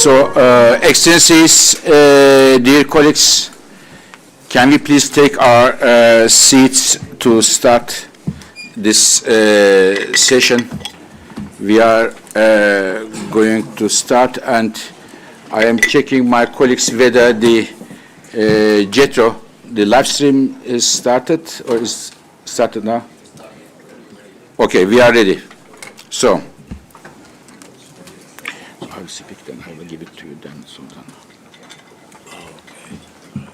Excellencies, dear colleagues, can we please take our seats to start this session? We are going to start, and I am checking my colleagues whether the JETRO, the live stream is started or is started now? Okay, we are ready. So, I will speak then, I will give it to you then, Sultan. Okay.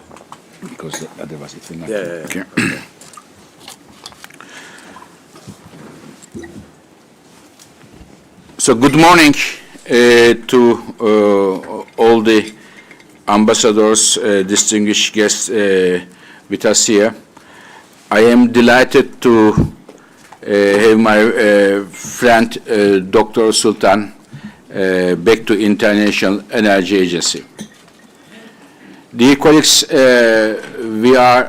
Because otherwise it will not. Yeah. Okay. So, good morning to all the ambassadors, distinguished guests with us here. I am delighted to have my friend Dr. Sultan back to International Energy Agency. Dear colleagues, we are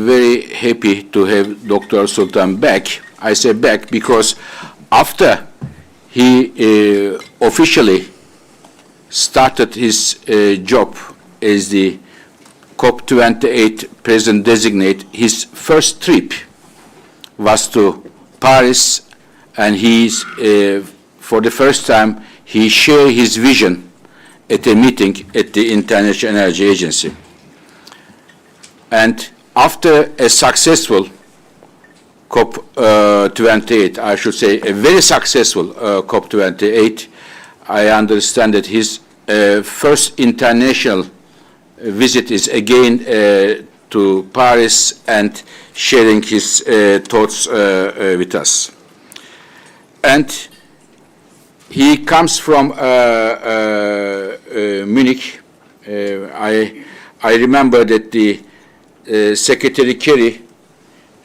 very happy to have Dr. Sultan back. I say back because after he officially started his job as the COP28 President-designate, his first trip was to Paris, and he's, for the first time, he shared his vision at a meeting at the International Energy Agency. And after a successful COP28, I should say a very successful COP28, I understand that his first international visit is again to Paris and sharing his thoughts with us. And he comes from Munich. I remember that the Secretary Kerry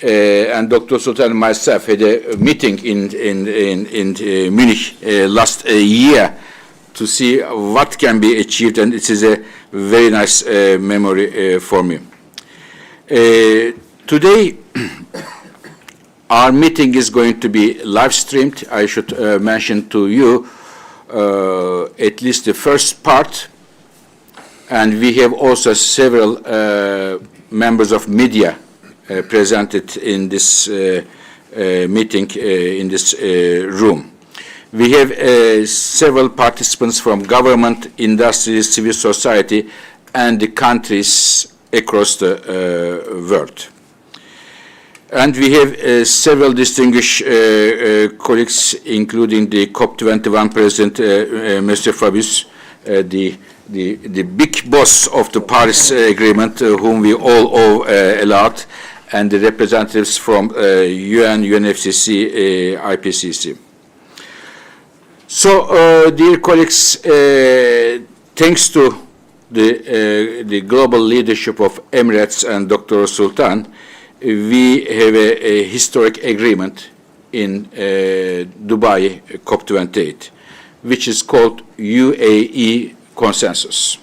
and Dr. Sultan and myself had a meeting in Munich last year to see what can be achieved, and it is a very nice memory for me. Today, our meeting is going to be live streamed. I should mention to you at least the first part, and we have also several members of media presented in this meeting in this room. We have several participants from government, industry, civil society, and the countries across the world. And we have several distinguished colleagues, including the COP21 President, Mr. Fabius, the big boss of the Paris Agreement, whom we all owe a lot, and the representatives from UN, UNFCCC, IPCC. So, dear colleagues, thanks to the global leadership of Emirates and Dr. Sultan, we have a historic agreement in Dubai COP28, which is called UAE Consensus.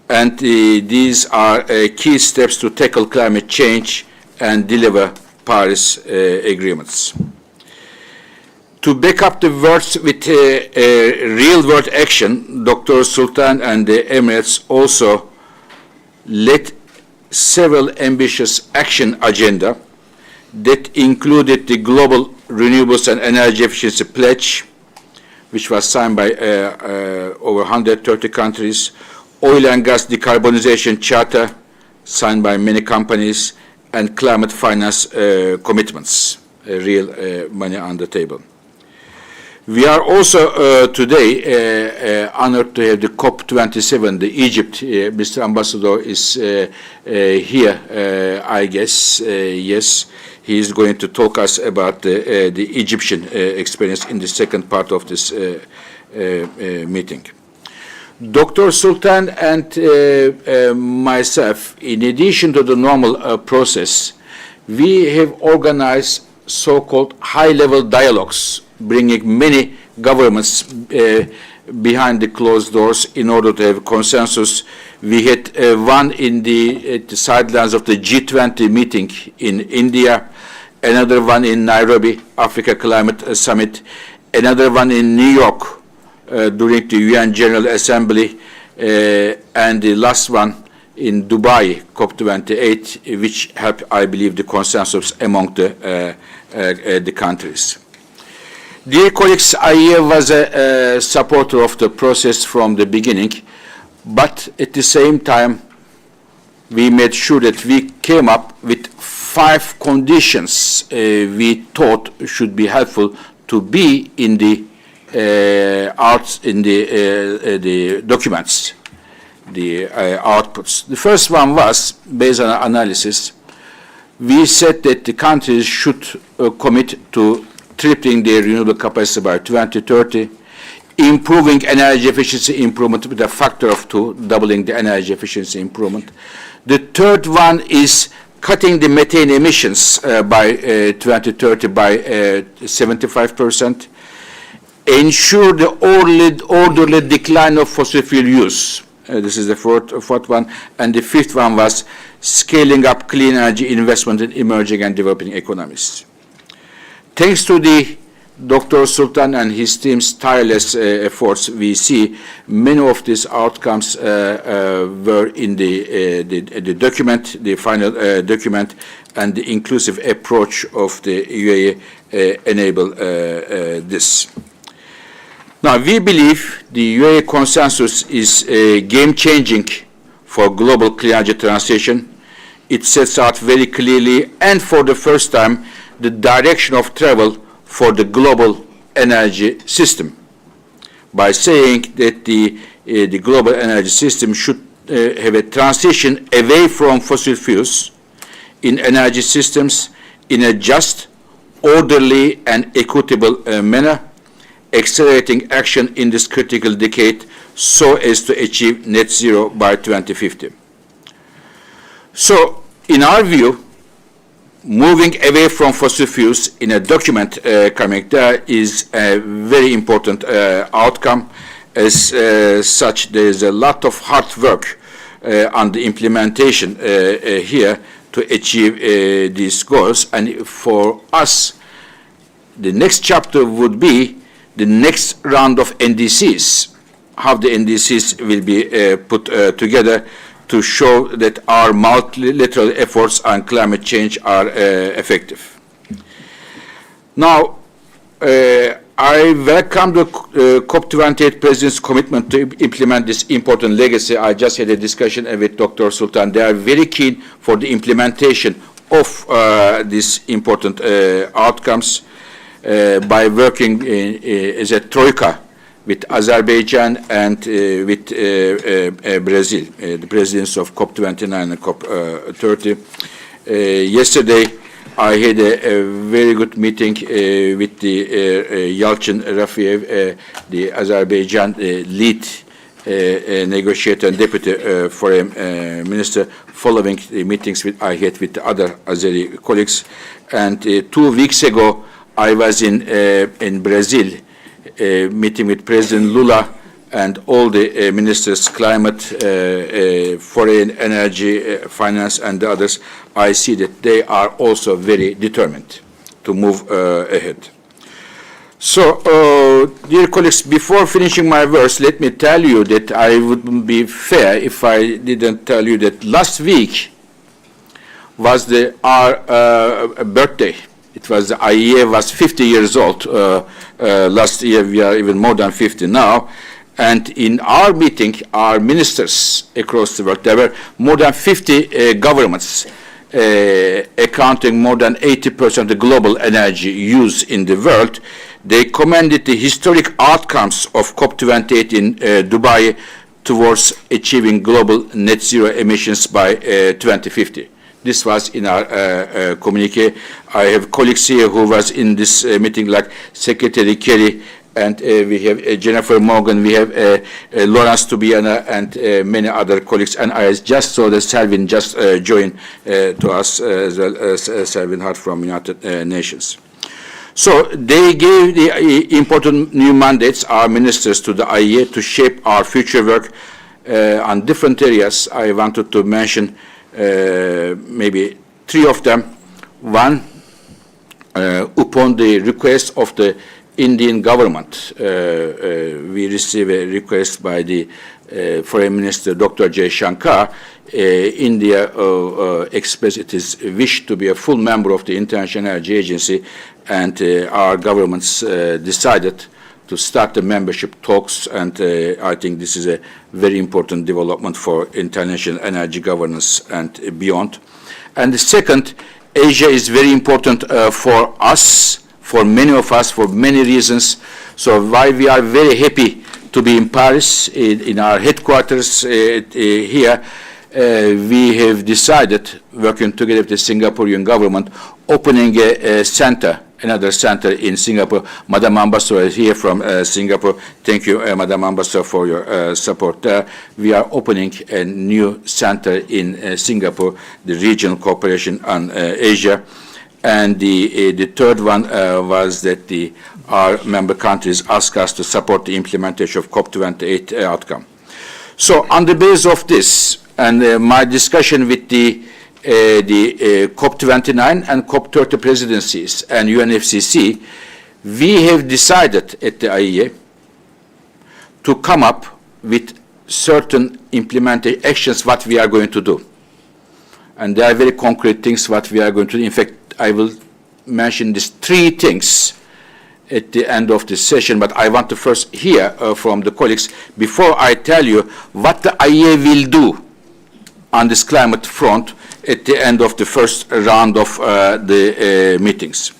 And these are key steps to tackle climate change and deliver Paris agreements. To back up the words with real-world action, Dr. Sultan and the Emirates also led several ambitious action agenda that included the Global Renewables and Energy Efficiency Pledge, which was signed by over 130 countries, Oil and Gas Decarbonization Charter, signed by many companies, and climate finance commitments, real money on the table. We are also today honored to have the COP27, the Egypt. Mr. Ambassador is here, I guess. Yes, he is going to talk us about the Egyptian experience in the second part of this meeting. Dr. Sultan and myself, in addition to the normal process, we have organized so-called high-level dialogues, bringing many governments behind the closed doors in order to have consensus. We had one at the sidelines of the G20 meeting in India, another one in Nairobi, Africa Climate Summit, another one in New York, during the UN General Assembly, and the last one in Dubai, COP28, which helped, I believe, the consensus among the countries. Dear colleagues, IEA was a supporter of the process from the beginning, but at the same time, we made sure that we came up with 5 conditions we thought should be helpful to be in the the documents, the outputs. The first one was, based on analysis, we said that the countries should commit to tripling their renewable capacity by 2030, improving energy efficiency improvement with a factor of 2, doubling the energy efficiency improvement. The third one is cutting the methane emissions by 2030 by 75%, ensure the orderly decline of fossil fuel use. This is the fourth one. And the fifth one was scaling up clean energy investment in emerging and developing economies. Thanks to the Dr. Sultan and his team's tireless efforts, we see many of these outcomes were in the document, the final document, and the inclusive approach of the UAE enable this. Now, we believe the UAE consensus is game-changing for global clean energy transition. It sets out very clearly and for the first time the direction of travel for the global energy system by saying that the global energy system should have a transition away from fossil fuels in energy systems in a just, orderly, and equitable manner, accelerating action in this critical decade so as to achieve net zero by 2050. So, in our view, moving away from fossil fuels in a document coming there is a very important outcome. As such, there is a lot of hard work on the implementation here to achieve these goals. And for us, the next chapter would be the next round of NDCs, how the NDCs will be put together to show that our multilateral efforts on climate change are effective. Now, I welcome the COP28 President's commitment to implement this important legacy. I just had a discussion with Dr. Sultan. They are very keen for the implementation of these important outcomes by working as a troika with Azerbaijan and with Brazil, the presidents of COP29 and COP30. Yesterday, I had a very good meeting with the Yalchin Rafiyev, the Azerbaijan lead negotiator and deputy foreign minister, following the meetings I had with the other Azeri colleagues. And 2 weeks ago, I was in Brazil, meeting with President Lula and all the ministers, climate, foreign, energy, finance, and the others. I see that they are also very determined to move ahead. So, dear colleagues, before finishing my verse, let me tell you that I wouldn't be fair if I didn't tell you that last week was our birthday. It was the IEA was 50 years old. Last year, we are even more than 50 now. And in our meeting, our ministers across the world, there were more than 50 governments accounting more than 80% of the global energy use in the world. They commended the historic outcomes of COP28 in Dubai towards achieving global net zero emissions by 2050. This was in our communique. I have colleagues here who was in this meeting, like Secretary Kerry, and we have Jennifer Morgan, we have Laurent and many other colleagues. And I just saw that Selwin just joined to us as well as Selwin Hart from United Nations. So they gave the important new mandates, our ministers, to the IEA to shape our future work on different areas. I wanted to mention maybe 3 of them. One, upon the request of the Indian government. We received a request by the Foreign Minister Dr. J. Shankar. India expressed its wish to be a full member of the International Energy Agency, and our governments decided to start the membership talks, and I think this is a very important development for international energy governance and beyond. And the second, Asia is very important for us, for many of us, for many reasons. So why we are very happy to be in Paris, in our headquarters here, we have decided, working together with the Singaporean government, opening a center, another center in Singapore. Madam Ambassador is here from Singapore. Thank you, Madam Ambassador, for your support there. We are opening a new center in Singapore, the Regional Cooperation on Asia. And the third one was that our member countries asked us to support the implementation of COP28 outcome. So on the basis of this, and my discussion with the COP29 and COP30 presidencies and UNFCCC, we have decided at the IEA to come up with certain implementation actions what we are going to do. And there are very concrete things what we are going to do. In fact, I will mention these three things at the end of this session, but I want to first hear from the colleagues before I tell you what the IEA will do on this climate front at the end of the first round of the meetings.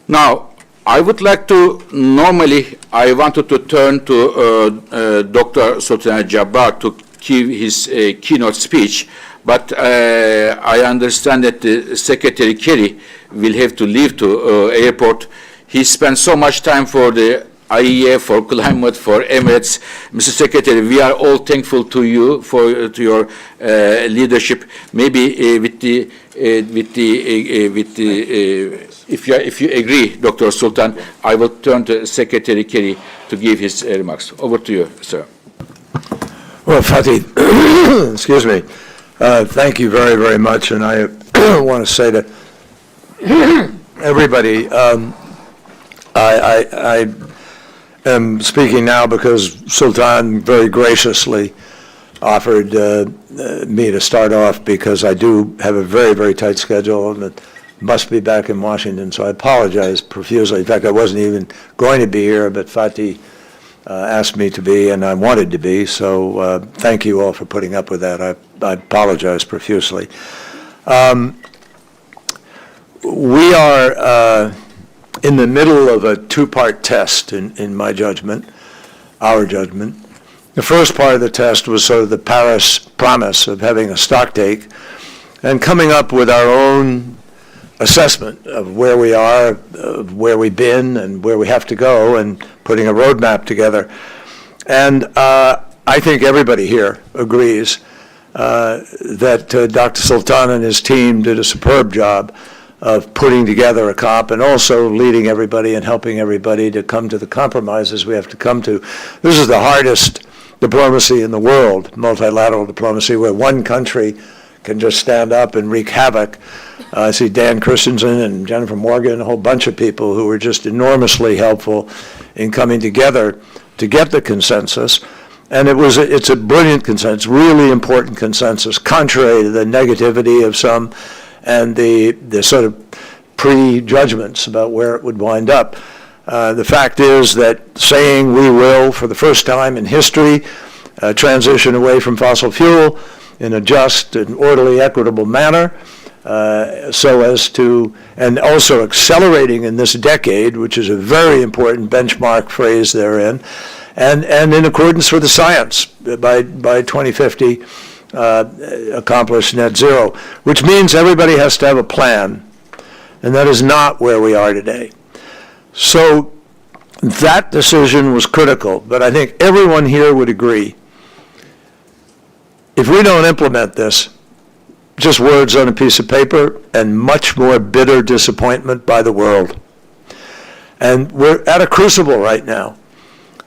Now, I would like to, normally, I wanted to turn to Dr. Sultan Jabbar to give his keynote speech, but I understand that the Secretary Kerry will have to leave to airport. He spent so much time for the IEA, for climate, for Emirates. Mr. Secretary, we are all thankful to you for to your leadership. Maybe if you agree, Dr. Sultan, I will turn to Secretary Kerry to give his remarks. Over to you, sir. Well, Fatih, excuse me. Thank you very, very much, and I want to say to everybody, I am speaking now because Sultan very graciously offered me to start off, because I do have a very, very tight schedule and must be back in Washington, so I apologize profusely. In fact, I wasn't even going to be here, but Fatih asked me to be, and I wanted to be, so thank you all for putting up with that. I apologize profusely. We are in the middle of a two-part test, in my judgment, our judgment. The first part of the test was sort of the Paris promise of having a stocktake and coming up with our own assessment of where we are, of where we've been, and where we have to go, and putting a roadmap together. And I think everybody here agrees that Dr. Sultan and his team did a superb job of putting together a COP and also leading everybody and helping everybody to come to the compromises we have to come to. This is the hardest diplomacy in the world, multilateral diplomacy, where one country can just stand up and wreak havoc. I see Dan Christensen and Jennifer Morgan, a whole bunch of people who were just enormously helpful in coming together to get the consensus. And it's a brilliant consensus, really important consensus, contrary to the negativity of some and the sort of prejudgments about where it would wind up. The fact is that saying we will, for the first time in history, transition away from fossil fuel in a just and orderly, equitable manner, so as to, and also accelerating in this decade, which is a very important benchmark phrase therein, and in accordance with the science, by 2050, accomplish net zero, which means everybody has to have a plan, and that is not where we are today. So that decision was critical, but I think everyone here would agree, if we don't implement this, just words on a piece of paper and much more bitter disappointment by the world. And we're at a crucible right now.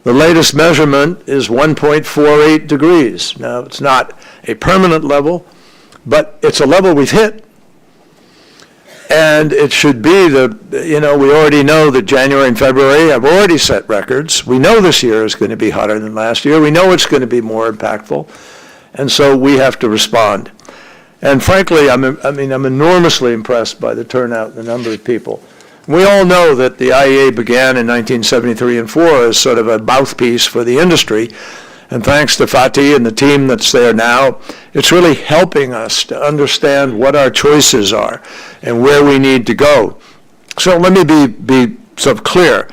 The latest measurement is 1.48 degrees. Now, it's not a permanent level, but it's a level we've hit. And it should be we already know that January and February have already set records. We know this year is going to be hotter than last year. We know it's going to be more impactful. And so we have to respond. And frankly, I'm enormously impressed by the turnout and the number of people. We all know that the IEA began in 1973 and 4 as sort of a mouthpiece for the industry. And thanks to Fatih and the team that's there now, it's really helping us to understand what our choices are and where we need to go. So let me be sort of clear.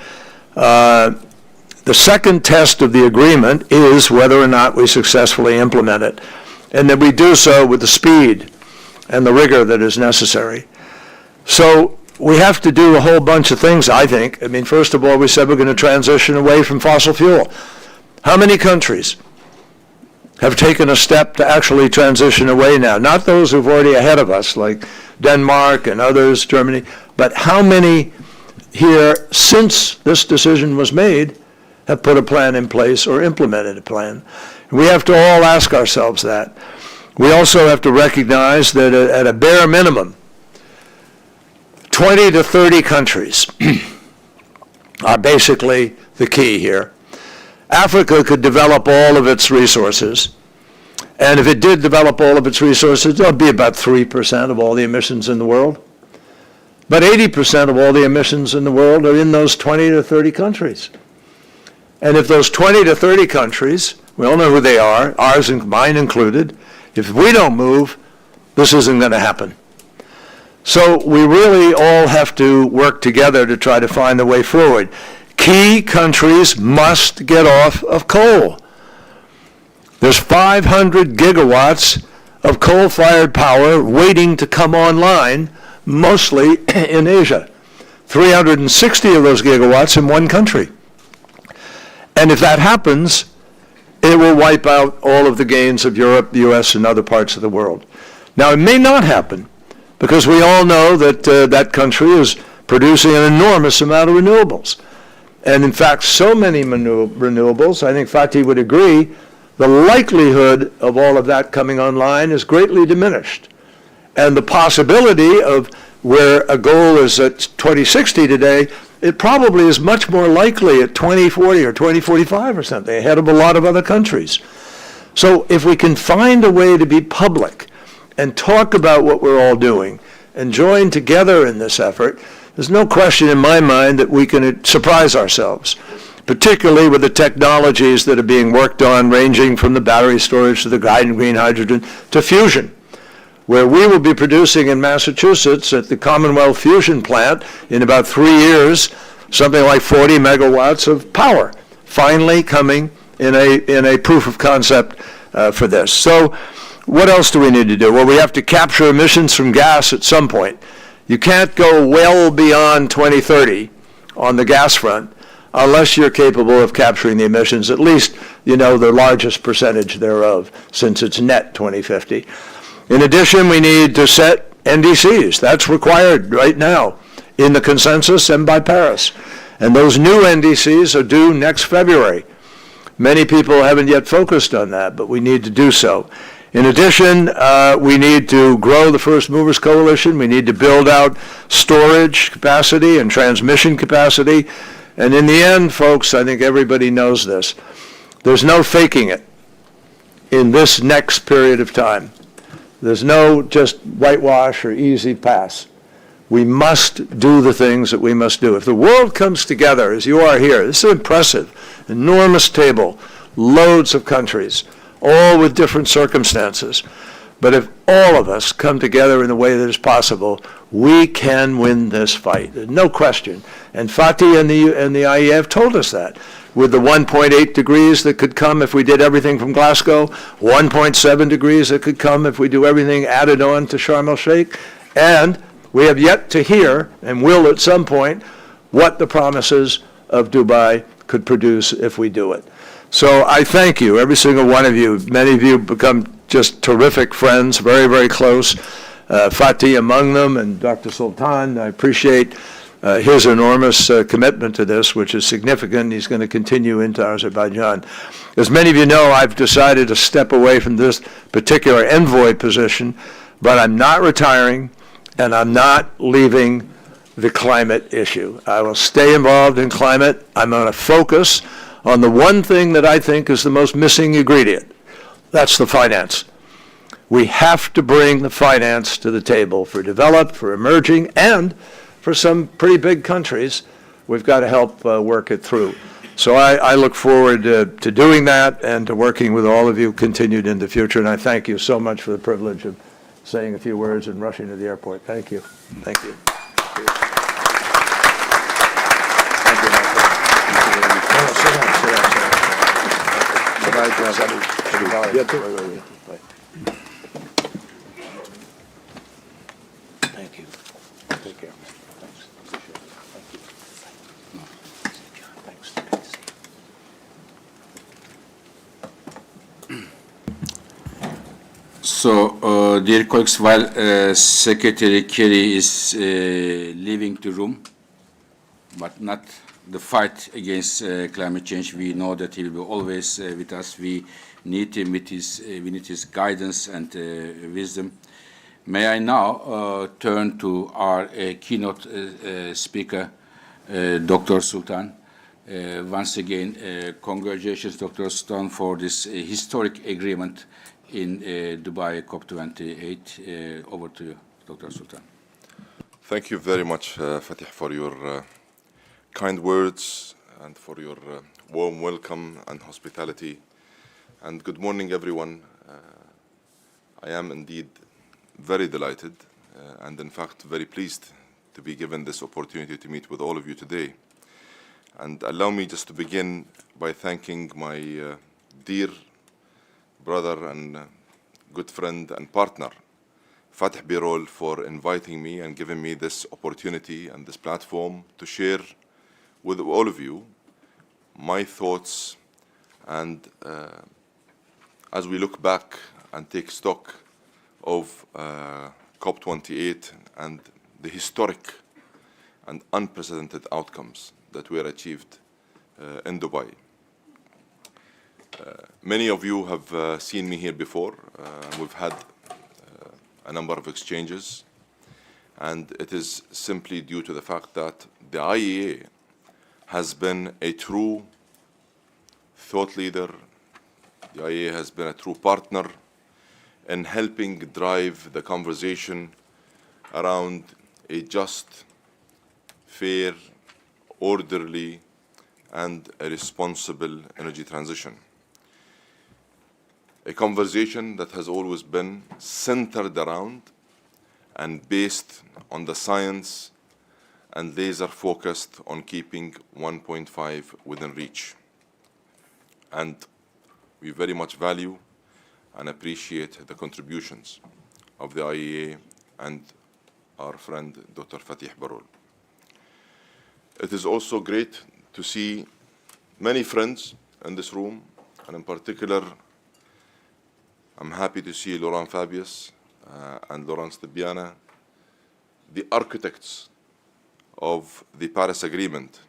The second test of the agreement is whether or not we successfully implement it, and that we do so with the speed and the rigor that is necessary. So we have to do a whole bunch of things, I think. First of all, we said we're going to transition away from fossil fuel. How many countries have taken a step to actually transition away now? Not those who've already ahead of us, like Denmark and others, Germany, but how many here, since this decision was made, have put a plan in place or implemented a plan? We have to all ask ourselves that. We also have to recognize that at a bare minimum, 20 to 30 countries are basically the key here. Africa could develop all of its resources, and if it did develop all of its resources, it would be about 3% of all the emissions in the world. But 80% of all the emissions in the world are in those 20 to 30 countries. And if those 20 to 30 countries, we all know who they are, ours and mine included, if we don't move, this isn't going to happen. So we really all have to work together to try to find the way forward. Key countries must get off of coal. There's 500 gigawatts of coal-fired power waiting to come online, mostly in Asia. 360 of those gigawatts in one country. And if that happens, it will wipe out all of the gains of Europe, the US, and other parts of the world. Now, it may not happen, because we all know that that country is producing an enormous amount of renewables. And in fact, so many renewables, I think Fatih would agree, the likelihood of all of that coming online is greatly diminished. And the possibility of where a goal is at 2060 today, it probably is much more likely at 2040 or 2045 or something, ahead of a lot of other countries. So if we can find a way to be public and talk about what we're all doing and join together in this effort, there's no question in my mind that we can surprise ourselves, particularly with the technologies that are being worked on, ranging from the battery storage to the green hydrogen to fusion, where we will be producing in Massachusetts at the Commonwealth Fusion Plant in about 3 years, something like 40 megawatts of power, finally coming in a proof of concept for this. So what else do we need to do? Well, we have to capture emissions from gas at some point. You can't go well beyond 2030 on the gas front unless you're capable of capturing the emissions, at least, the largest percentage thereof, since it's net 2050. In addition, we need to set NDCs. That's required right now in the consensus and by Paris. And those new NDCs are due next February. Many people haven't yet focused on that, but we need to do so. In addition, we need to grow the First Movers Coalition. We need to build out storage capacity and transmission capacity. And in the end, folks, I think everybody knows this. There's no faking it in this next period of time. There's no just whitewash or easy pass. We must do the things that we must do. If the world comes together, as you are here, this is impressive, enormous table, loads of countries, all with different circumstances. But if all of us come together in the way that is possible, we can win this fight. There's no question. And Fatih and the IEA have told us that. With the 1.8 degrees that could come if we did everything from Glasgow, 1.7 degrees that could come if we do everything added on to Sharm el-Sheikh, and we have yet to hear, and will at some point, what the promises of Dubai could produce if we do it. So I thank you, every single one of you. Many of you become just terrific friends, very, very close. Fatih among them, and Dr. Sultan. I appreciate his enormous commitment to this, which is significant. He's going to continue into Azerbaijan. As many of you know, I've decided to step away from this particular envoy position, but I'm not retiring. and I'm not leaving the climate issue. I will stay involved in climate. I'm going to focus on the one thing that I think is the most missing ingredient. That's the finance. We have to bring the finance to the table for developed, for emerging, and for some pretty big countries. We've got to help work it through. So I look forward to doing that and to working with all of you continued in the future. And I thank you so much for the privilege of saying a few words and rushing to the airport. Thank you. Thank you. Thank you. Take care. Thanks. Thanks. Thanks. So, dear colleagues, while Secretary Kerry is leaving the room, but not the fight against climate change, we know that he will be always with us. We need him with we need his guidance and wisdom. May I now turn to our keynote speaker, Dr. Sultan. Once again, congratulations, Dr. Sultan, for this historic agreement in Dubai COP28. Over to you, Dr. Sultan. Thank you very much, Fatih, for your kind words and for your warm welcome and hospitality. And good morning, everyone. I am indeed very delighted and in fact very pleased to be given this opportunity to meet with all of you today. And allow me just to begin by thanking my dear brother and good friend and partner, Fatih Birol, for inviting me and giving me this opportunity and this platform to share with all of you my thoughts and as we look back and take stock of COP28 and the historic and unprecedented outcomes that were achieved in Dubai. Many of you have seen me here before. We've had a number of exchanges, and it is simply due to the fact that the IEA has been a true thought leader. The IEA has been a true partner in helping drive the conversation around a just, fair, orderly, and a responsible energy transition. A conversation that has always been centered around and based on the science and laser focused on keeping 1.5 within reach. And we very much value and appreciate the contributions of the IEA and our friend Dr. Fatih Birol. It is also great to see many friends in this room, and in particular, I'm happy to see Laurent Fabius and Laurent Stibiana, the architects of the Paris Agreement,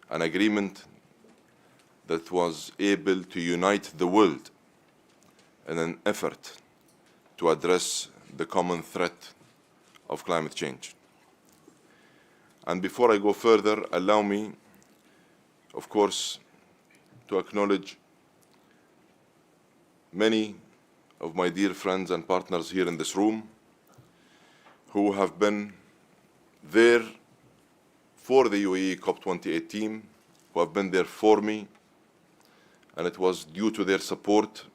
an agreement that was able to unite the world in an effort to address the common threat of climate change. And before I go further, allow me, of course, to acknowledge many of my dear friends and partners here in this room who have been there for the UAE COP28 team, who have been there for me, and it was due to their support,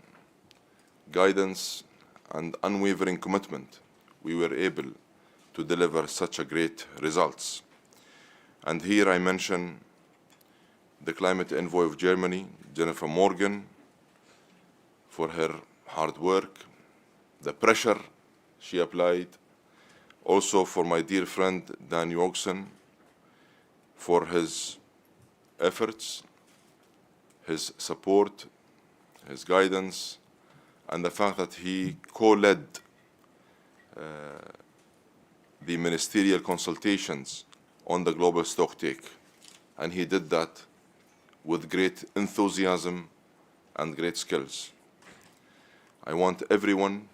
guidance, and unwavering commitment we were able to deliver such a great results. And here I mention the climate envoy of Germany, Jennifer Morgan, for her hard work, the pressure she applied, also for my dear friend Dan Jørgensen, for his efforts, his support, his guidance, and the fact that he co-led the ministerial consultations on the global stocktake. And he did that with great enthusiasm and great skills. I want everyone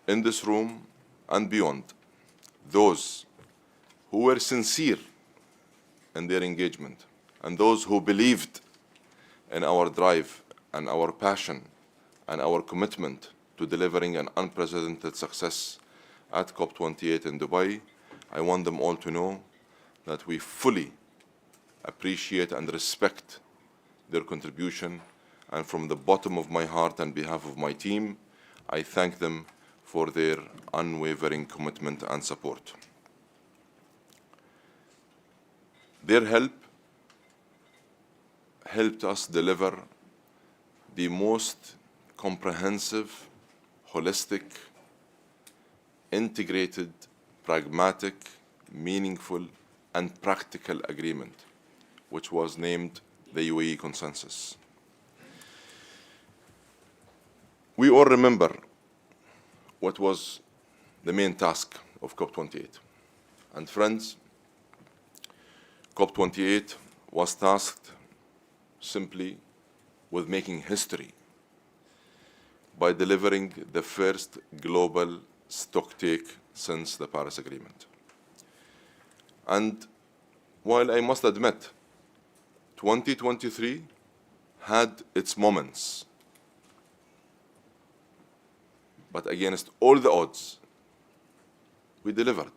in this room and beyond those who were sincere in their engagement and those who believed in our drive and our passion and our commitment to delivering an unprecedented success at COP28 in Dubai. I want them all to know that we fully appreciate and respect their contribution, and from the bottom of my heart and behalf of my team, I thank them for their unwavering commitment and support. Their help helped us deliver the most comprehensive, holistic, integrated, pragmatic, meaningful, and practical agreement, which was named the UAE Consensus. We all remember what was the main task of COP28. And friends, COP28 was tasked simply with making history by delivering the first global stocktake since the Paris Agreement. And while I must admit, 2023 had its moments, but against all the odds, we delivered.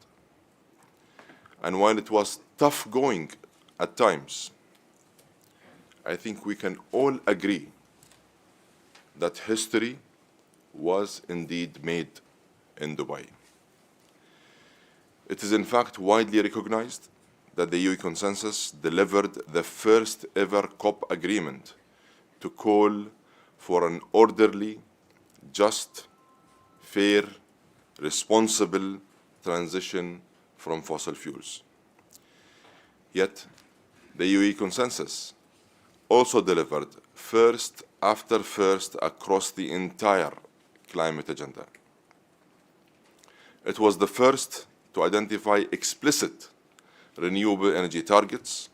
And while it was tough going at times, I think we can all agree that history was indeed made in Dubai. It is in fact widely recognized that the UAE Consensus delivered the first ever COP agreement to call for an orderly, just, fair, responsible transition from fossil fuels. Yet, the UAE Consensus also delivered first after first across the entire climate agenda. It was the first to identify explicit renewable energy targets,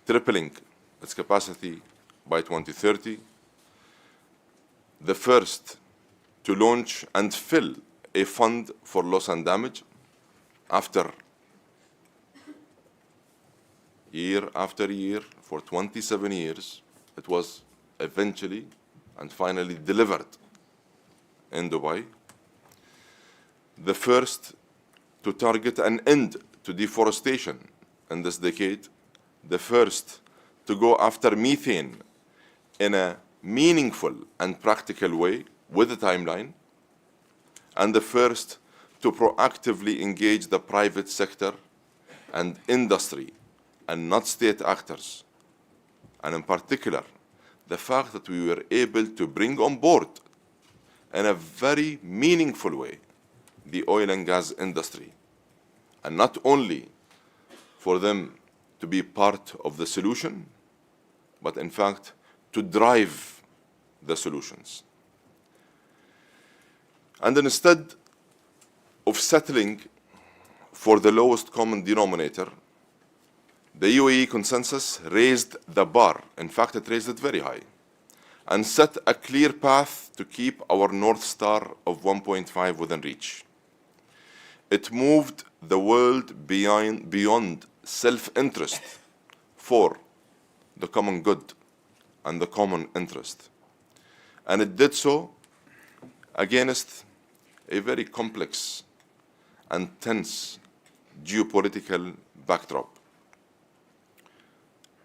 tripling its capacity by 2030, the first to launch and fill a fund for loss and damage after year after year for 27 years. It was eventually and finally delivered in Dubai. The first to target an end to deforestation in this decade, the first to go after methane in a meaningful and practical way with a timeline, and the first to proactively engage the private sector and industry and not state actors. And in particular, the fact that we were able to bring on board in a very meaningful way the oil and gas industry, and not only for them to be part of the solution, but in fact to drive the solutions. And instead of settling for the lowest common denominator, the UAE Consensus raised the bar. In fact, it raised it very high, and set a clear path to keep our North Star of 1.5 within reach. It moved the world beyond self-interest for the common good and the common interest. And it did so against a very complex and tense geopolitical backdrop.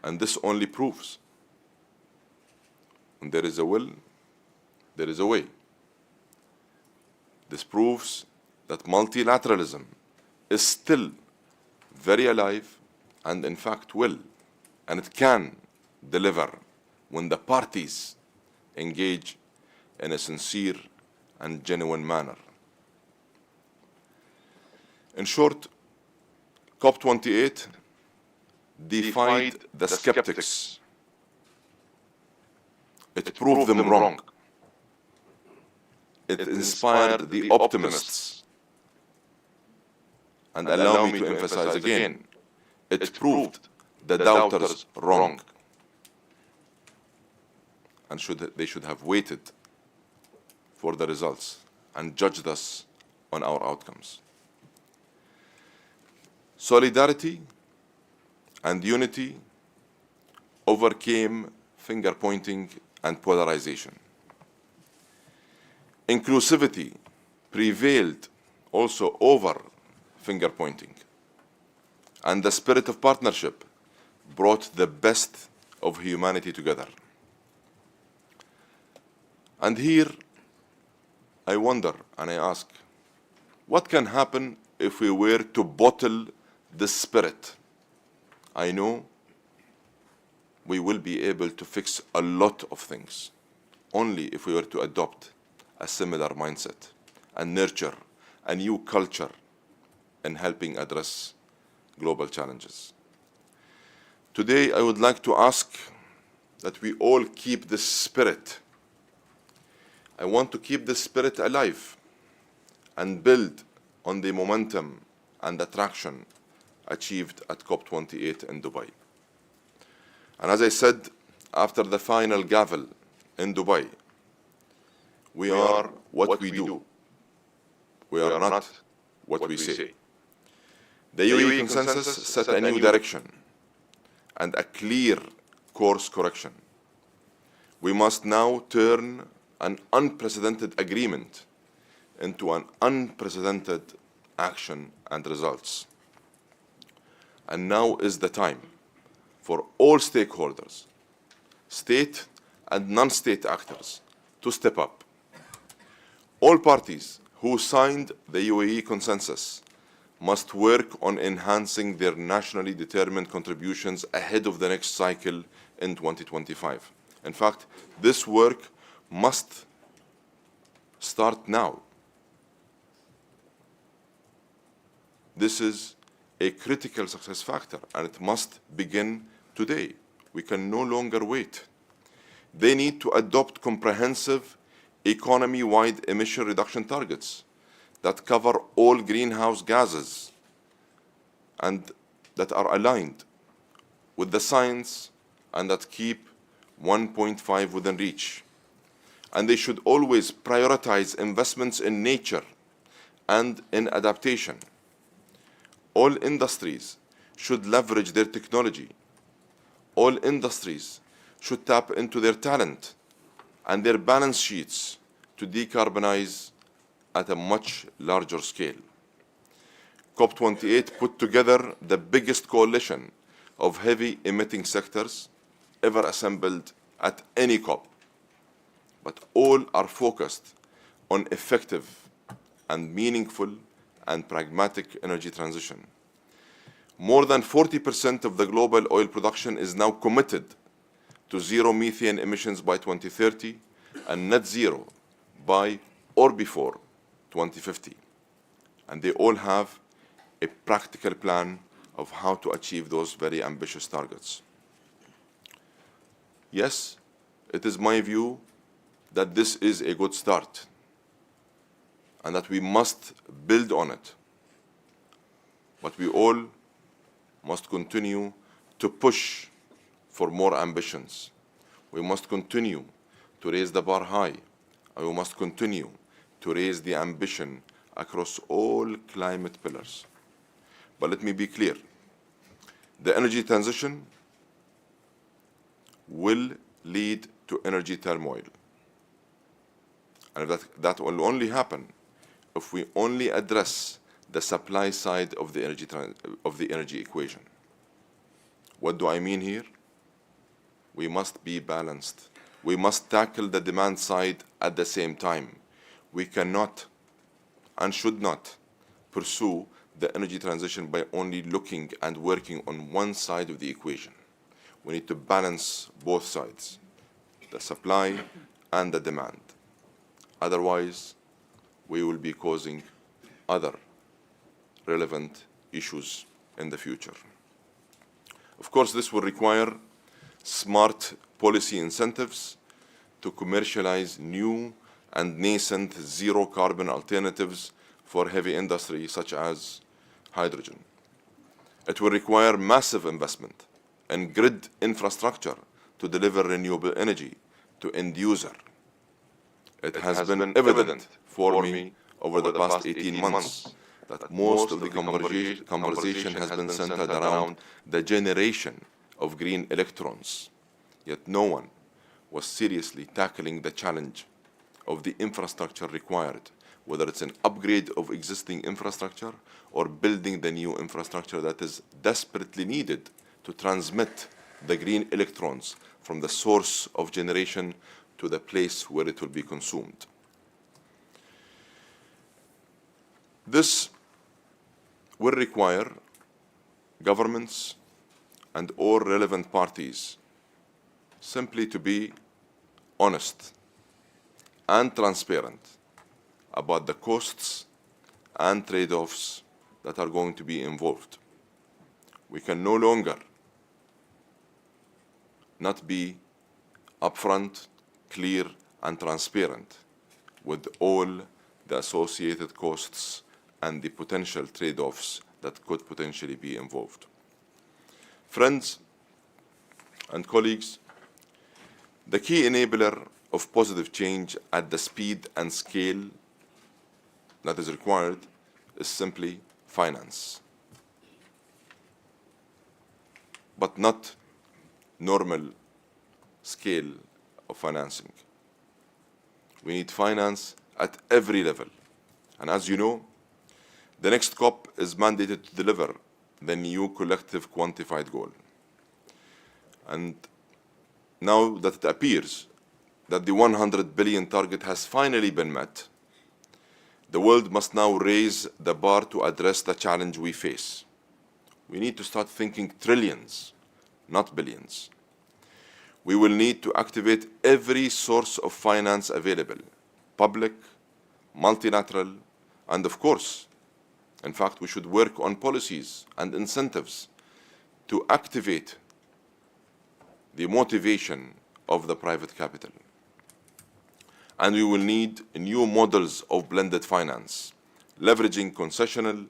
And this only proves when there is a will, there is a way. This proves that multilateralism is still very alive and in fact will, and it can deliver when the parties engage in a sincere and genuine manner. In short, COP28 defied the skeptics. It proved them wrong. It inspired the optimists. And allow me to emphasize again, it proved the doubters wrong. And they should have waited for the results and judged us on our outcomes. Solidarity and unity overcame finger-pointing and polarization. Inclusivity prevailed also over finger-pointing. And the spirit of partnership brought the best of humanity together. And here, I wonder and I ask, what can happen if we were to bottle this spirit? I know we will be able to fix a lot of things only if we were to adopt a similar mindset and nurture a new culture in helping address global challenges. Today, I would like to ask that we all keep this spirit. I want to keep this spirit alive and build on the momentum and attraction achieved at COP28 in Dubai. And as I said, after the final gavel in Dubai, we are what we do. We are not what we say. The UAE consensus set a new direction and a clear course correction. We must now turn an unprecedented agreement into an unprecedented action and results. And now is the time for all stakeholders, state and non-state actors, to step up. All parties who signed the UAE consensus must work on enhancing their nationally determined contributions ahead of the next cycle in 2025. In fact, this work must start now. This is a critical success factor, and it must begin today. We can no longer wait. They need to adopt comprehensive economy-wide emission reduction targets that cover all greenhouse gases and that are aligned with the science and that keep 1.5 within reach. And they should always prioritize investments in nature and in adaptation. All industries should leverage their technology. All industries should tap into their talent and their balance sheets to decarbonize at a much larger scale. COP28 put together the biggest coalition of heavy emitting sectors ever assembled at any COP. But all are focused on effective and meaningful and pragmatic energy transition. More than 40% of the global oil production is now committed to zero methane emissions by 2030 and net zero by or before 2050. And they all have a practical plan of how to achieve those very ambitious targets. Yes, it is my view that this is a good start and that we must build on it. But we all must continue to push for more ambitions. We must continue to raise the bar high, and we must continue to raise the ambition across all climate pillars. But let me be clear. The energy transition will lead to energy turmoil. And that will only happen if we only address the supply side of the energy equation. What do I mean here? We must be balanced. We must tackle the demand side at the same time. We cannot and should not pursue the energy transition by only looking and working on one side of the equation. We need to balance both sides, the supply and the demand. Otherwise, we will be causing other relevant issues in the future. Of course, this will require smart policy incentives to commercialize new and nascent zero-carbon alternatives for heavy industry such as hydrogen. It will require massive investment in grid infrastructure to deliver renewable energy to end user. It has been evident for me over the past 18 months that most of the conversation has been centered around the generation of green electrons, yet no one was seriously tackling the challenge of the infrastructure required, whether it's an upgrade of existing infrastructure or building the new infrastructure that is desperately needed to transmit the green electrons from the source of generation to the place where it will be consumed. This will require governments and all relevant parties simply to be honest and transparent about the costs and trade-offs that are going to be involved. We can no longer not be upfront, clear, and transparent with all the associated costs and the potential trade-offs that could potentially be involved. Friends and colleagues, the key enabler of positive change at the speed and scale that is required is simply finance, but not normal scale of financing. We need finance at every level. And as you know, the next COP is mandated to deliver the new collective quantified goal. And now that it appears that the 100 billion target has finally been met, the world must now raise the bar to address the challenge we face. We need to start thinking trillions, not billions. We will need to activate every source of finance available, public, multilateral, and of course, in fact, we should work on policies and incentives to activate the motivation of the private capital. And we will need new models of blended finance, leveraging concessional,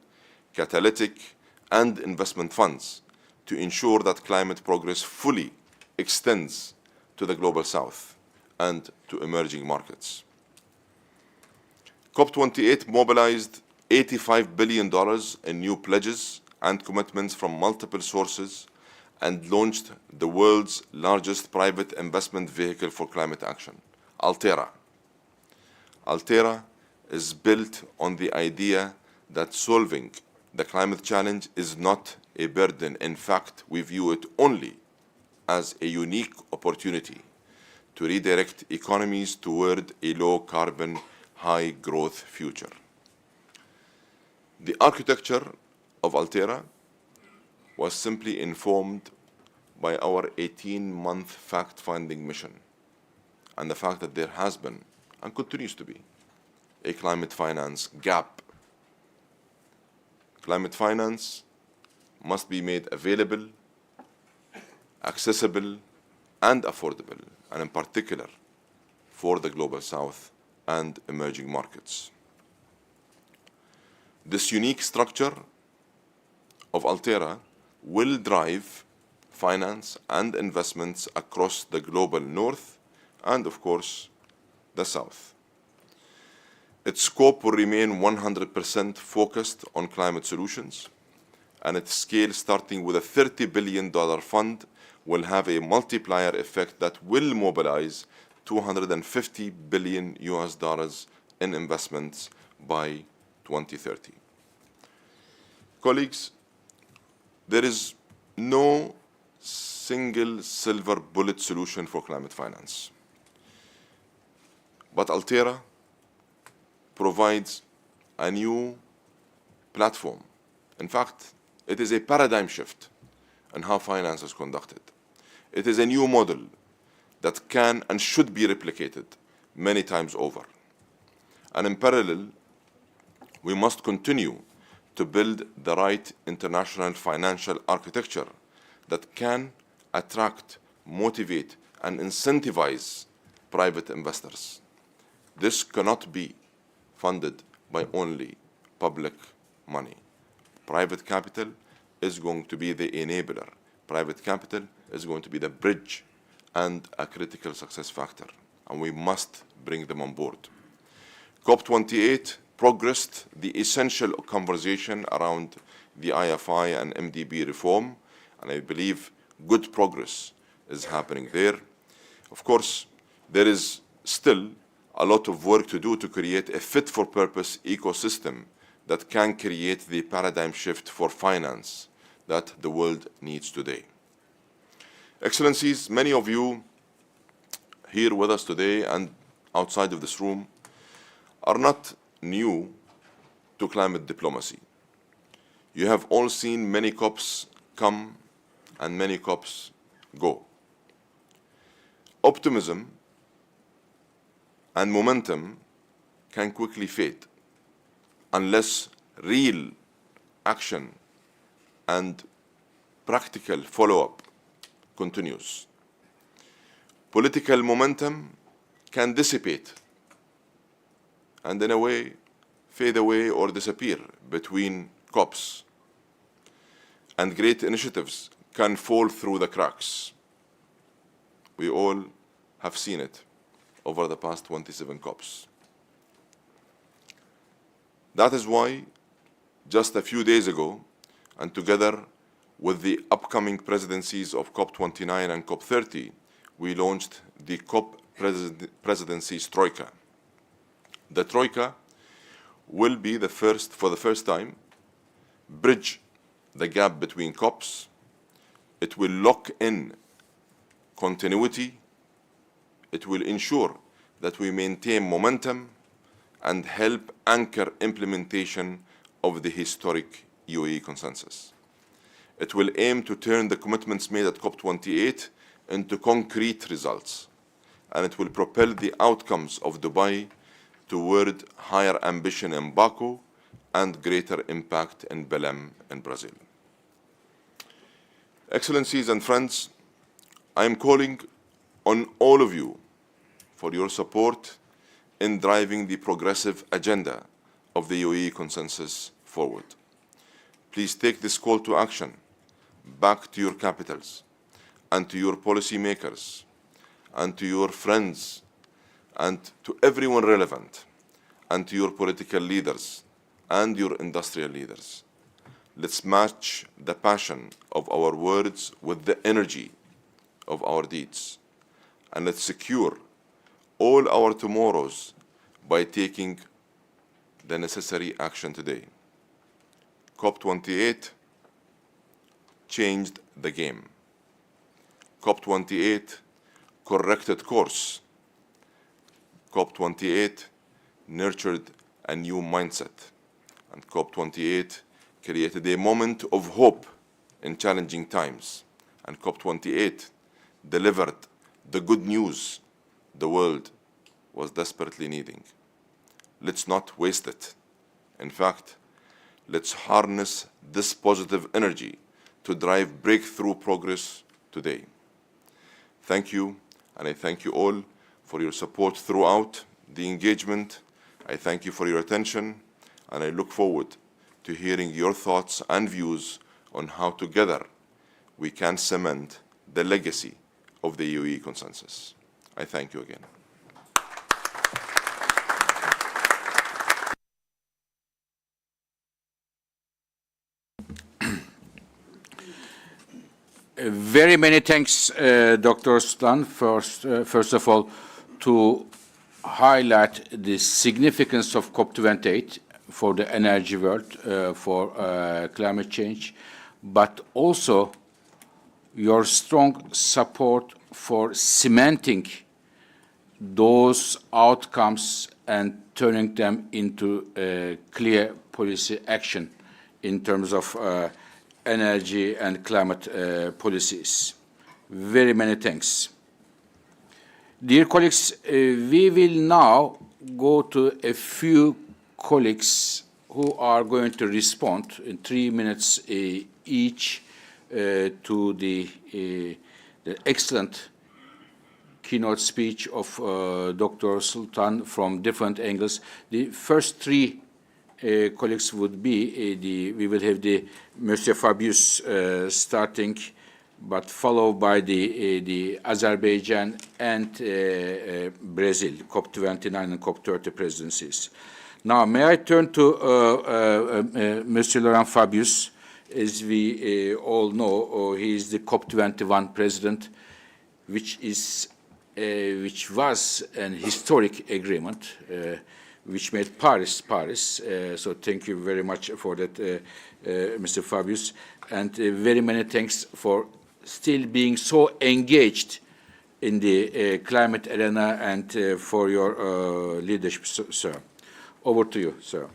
catalytic, and investment funds to ensure that climate progress fully extends to the global south and to emerging markets. COP28 mobilized $85 billion in new pledges and commitments from multiple sources and launched the world's largest private investment vehicle for climate action, Altera. Altera is built on the idea that solving the climate challenge is not a burden. In fact, we view it only as a unique opportunity to redirect economies toward a low-carbon, high-growth future. The architecture of Altera was simply informed by our 18-month fact-finding mission and the fact that there has been and continues to be a climate finance gap. Climate finance must be made available, accessible, and affordable, and in particular for the global south and emerging markets. This unique structure of Altera will drive finance and investments across the global north and, of course, the south. Its scope will remain 100% focused on climate solutions, and its scale, starting with a $30 billion fund, will have a multiplier effect that will mobilize $250 billion in investments by 2030. Colleagues, there is no single silver bullet solution for climate finance. But Altera provides a new platform. In fact, it is a paradigm shift in how finance is conducted. It is a new model that can and should be replicated many times over. And in parallel, we must continue to build the right international financial architecture that can attract, motivate, and incentivize private investors. This cannot be funded by only public money. Private capital is going to be the enabler. Private capital is going to be the bridge and a critical success factor, and we must bring them on board. COP28 progressed the essential conversation around the IFI and MDB reform, and I believe good progress is happening there. Of course, there is still a lot of work to do to create a fit-for-purpose ecosystem that can create the paradigm shift for finance that the world needs today. Excellencies, many of you here with us today and outside of this room are not new to climate diplomacy. You have all seen many COPs come and many COPs go. Optimism and momentum can quickly fade unless real action and practical follow-up continues. Political momentum can dissipate and in a way fade away or disappear between COPs, and great initiatives can fall through the cracks. We all have seen it over the past 27 COPs. That is why, just a few days ago, and together with the upcoming presidencies of COP29 and COP30, we launched the COP Presidencies Troika. The Troika will be for the first time, bridge the gap between COPs. It will lock in continuity. It will ensure that we maintain momentum and help anchor implementation of the historic UAE consensus. It will aim to turn the commitments made at COP28 into concrete results, and it will propel the outcomes of Dubai toward higher ambition in Baku and greater impact in Belém in Brazil. Excellencies and friends, I am calling on all of you for your support in driving the progressive agenda of the UAE consensus forward. Please take this call to action back to your capitals and to your policymakers and to your friends and to everyone relevant and to your political leaders and your industrial leaders. Let's match the passion of our words with the energy of our deeds, and let's secure all our tomorrows by taking the necessary action today. COP28 changed the game. COP28 corrected course. COP28 nurtured a new mindset, and COP28 created a moment of hope in challenging times, and COP28 delivered the good news the world was desperately needing. Let's not waste it. In fact, let's harness this positive energy to drive breakthrough progress today. Thank you, and I thank you all for your support throughout the engagement. I thank you for your attention, and I look forward to hearing your thoughts and views on how together we can cement the legacy of the UAE consensus. I thank you again. Very many thanks, Dr. Sultan, first of all, to highlight the significance of COP28 for the energy world, for climate change, but also your strong support for cementing those outcomes and turning them into clear policy action in terms of energy and climate policies. Very many thanks. Dear colleagues, we will now go to a few colleagues who are going to respond in 3 minutes each to the excellent keynote speech of Dr. Sultan from different angles. The first three colleagues would be, we will have the Monsieur Fabius starting, but followed by the Azerbaijan and Brazil, COP29 and COP30 presidencies. Now, may I turn to Monsieur Laurent Fabius? As we all know, he is the COP21 president, which was an historic agreement, which made Paris. So thank you very much for that, Mr. Fabius, and very many thanks for still being so engaged in the climate arena and for your leadership, sir. Over to you, sir.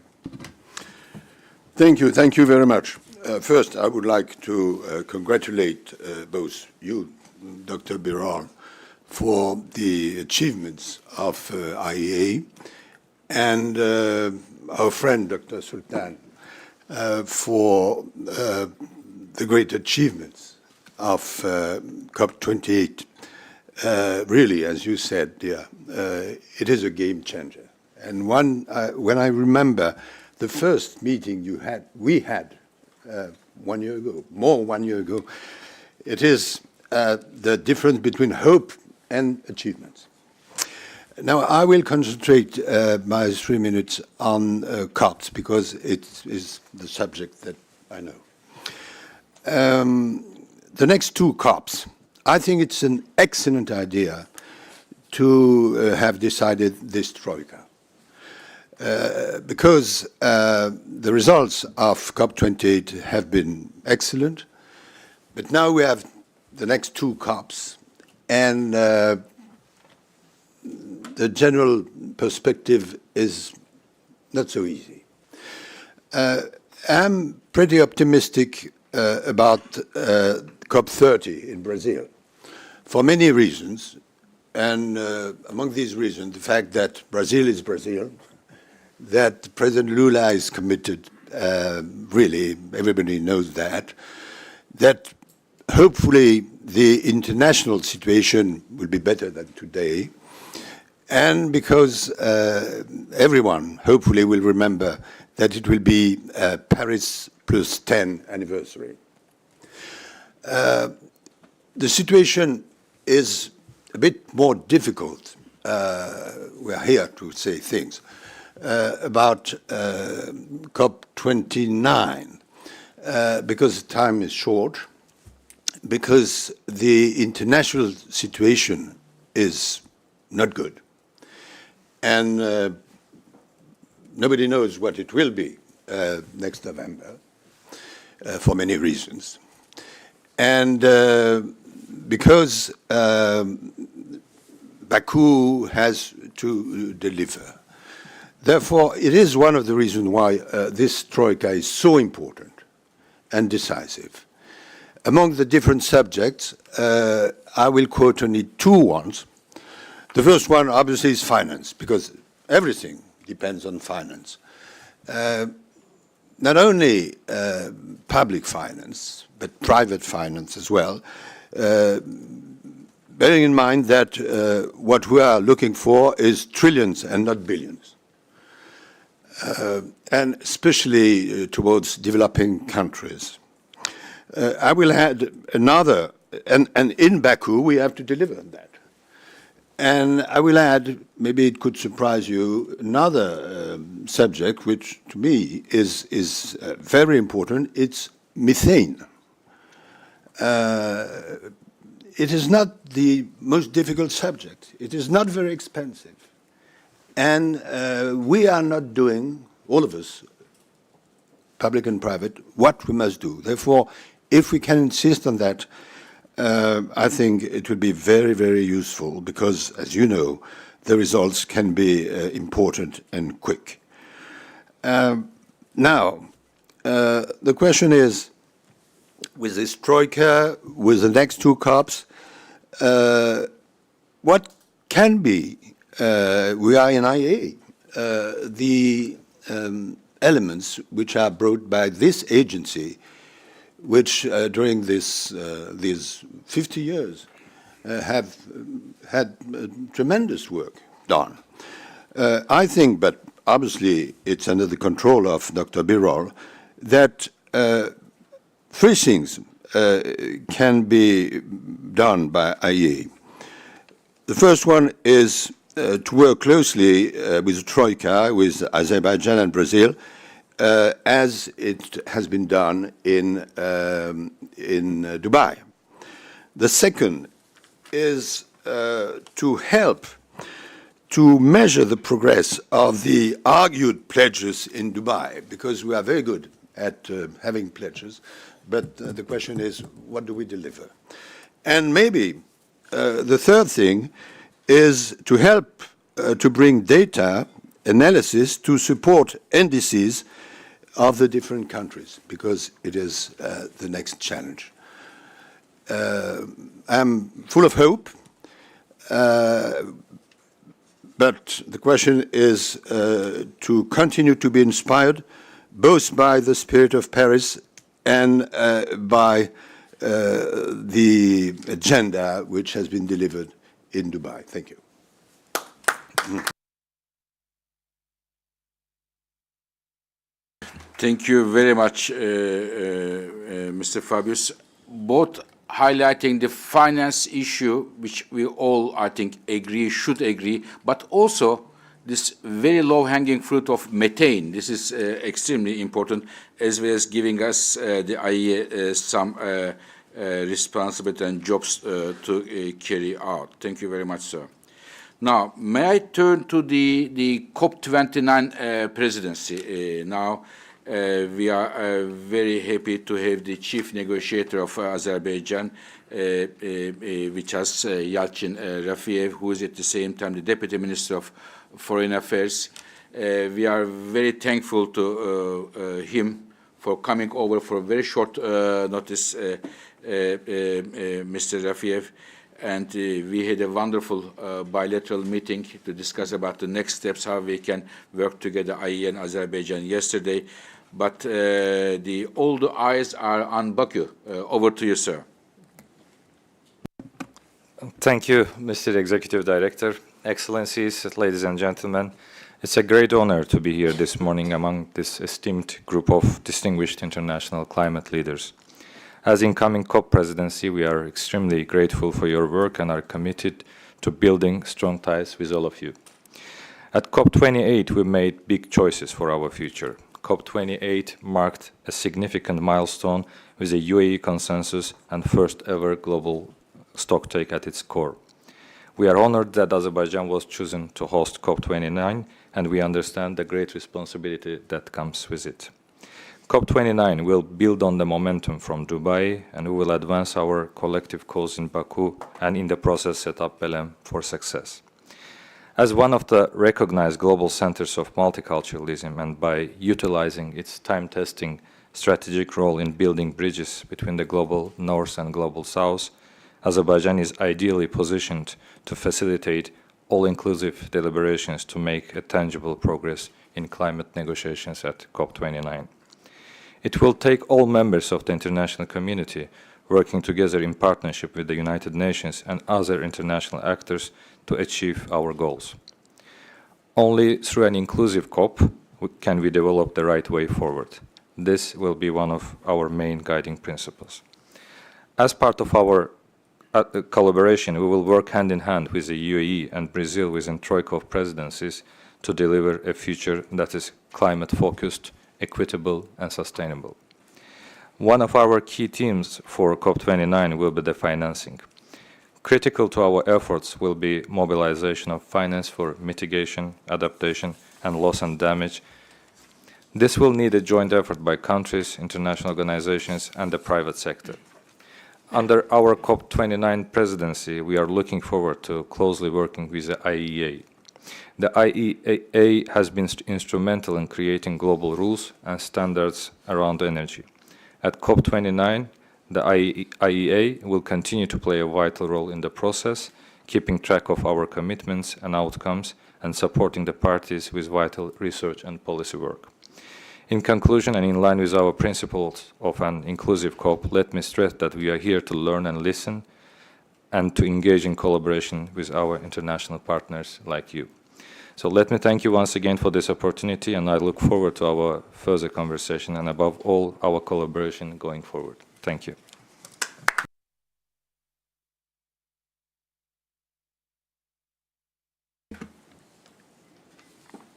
Thank you very much. First, I would like to congratulate both you, Dr. Birol, for the achievements of IEA, and our friend, Dr. Sultan, for the great achievements of COP28. Really, as you said, it is a game changer. And when I remember the first meeting we had 1 year ago, more 1 year ago, it is the difference between hope and achievements. Now, I will concentrate my 3 minutes on COPs because it is the subject that I know. The next two COPs, I think it's an excellent idea to have decided this troika. Because the results of COP28 have been excellent, but now we have the next two COPs, and the general perspective is not so easy. I'm pretty optimistic about COP30 in Brazil for many reasons, and among these reasons, the fact that Brazil is Brazil, that President Lula is committed, really, everybody knows that hopefully the international situation will be better than today, and because everyone hopefully will remember that it will be Paris plus 10 anniversary. The situation is a bit more difficult. We are here to say things about COP29 because time is short, because the international situation is not good, and nobody knows what it will be next November for many reasons, and because Baku has to deliver. Therefore, it is one of the reasons why this troika is so important and decisive. Among the different subjects, I will quote only two ones. The first one, obviously, is finance, because everything depends on finance. Not only public finance, but private finance as well, bearing in mind that what we are looking for is trillions and not billions. And especially towards developing countries. I will add another, and in Baku we have to deliver on that. And I will add, maybe it could surprise you, another subject which to me is very important. It's methane. It is not the most difficult subject. It is not very expensive. And we are not doing, all of us, public and private, what we must do. Therefore, if we can insist on that, I think it will be very, very useful because, as you know, the results can be important and quick. Now, the question is, with this troika, with the next two COPs, what can be, we are in IEA, the elements which are brought by this agency, which during these 50 years have had tremendous work done. I think, but obviously it's under the control of Dr. Birol, that three things can be done by IEA. The first one is to work closely with the Troika, with Azerbaijan and Brazil, as it has been done in Dubai. The second is to help to measure the progress of the argued pledges in Dubai, because we are very good at having pledges, but the question is, what do we deliver? And maybe the third thing is to help to bring data analysis to support indices of the different countries, because it is the next challenge. I'm full of hope, but the question is to continue to be inspired both by the spirit of Paris and by the agenda which has been delivered in Dubai. Thank you. Thank you very much, Mr. Fabius. Both highlighting the finance issue, which we all, I think, should agree, but also this very low-hanging fruit of methane. This is extremely important, as well as giving us, the IEA, some responsibility and jobs to carry out. Thank you very much, sir. Now, may I turn to the COP29 presidency? Now, we are very happy to have the chief negotiator of Azerbaijan, which has Yalchin Rafiyev, who is at the same time the deputy minister of foreign affairs. We are very thankful to him for coming over for a very short notice, Mr. Rafiyev. And we had a wonderful bilateral meeting to discuss about the next steps, how we can work together, IE and Azerbaijan yesterday. But all the eyes are on Baku. Over to you, sir. Thank you, Mr. Executive Director. Excellencies, ladies and gentlemen, it's a great honor to be here this morning among this esteemed group of distinguished international climate leaders. As incoming COP presidency, we are extremely grateful for your work and are committed to building strong ties with all of you. At COP28, we made big choices for our future. COP28 marked a significant milestone with a UAE consensus and first ever global stocktake at its core. We are honored that Azerbaijan was chosen to host COP29, and we understand the great responsibility that comes with it. COP29 will build on the momentum from Dubai, and we will advance our collective cause in Baku and in the process set up Belém for success. As one of the recognized global centers of multiculturalism, and by utilizing its time-testing strategic role in building bridges between the global north and global south, Azerbaijan is ideally positioned to facilitate all-inclusive deliberations to make a tangible progress in climate negotiations at COP29. It will take all members of the international community working together in partnership with the United Nations and other international actors to achieve our goals. Only through an inclusive COP can we develop the right way forward. This will be one of our main guiding principles. As part of our collaboration, we will work hand in hand with the UAE and Brazil within Troika of presidencies to deliver a future that is climate-focused, equitable, and sustainable. One of our key themes for COP29 will be the financing. Critical to our efforts will be mobilization of finance for mitigation, adaptation, and loss and damage. This will need a joint effort by countries, international organizations, and the private sector. Under our COP29 presidency, we are looking forward to closely working with the IEA. The IEA has been instrumental in creating global rules and standards around energy. At COP29, the IEA will continue to play a vital role in the process, keeping track of our commitments and outcomes and supporting the parties with vital research and policy work. In conclusion, and in line with our principles of an inclusive COP, let me stress that we are here to learn and listen and to engage in collaboration with our international partners like you. So let me thank you once again for this opportunity, and I look forward to our further conversation and above all, our collaboration going forward. Thank you.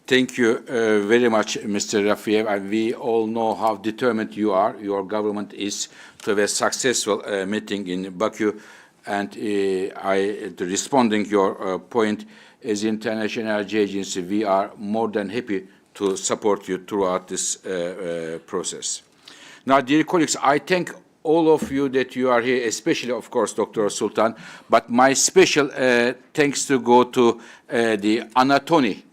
Thank you very much, Mr. Rafiyev. And we all know how determined you are. Your government is to have a successful meeting in Baku. And responding your point, as International Energy Agency, we are more than happy to support you throughout this process. Now, dear colleagues, I thank all of you that you are here, especially, of course, Dr. Sultan, but my special thanks to go to the Toni,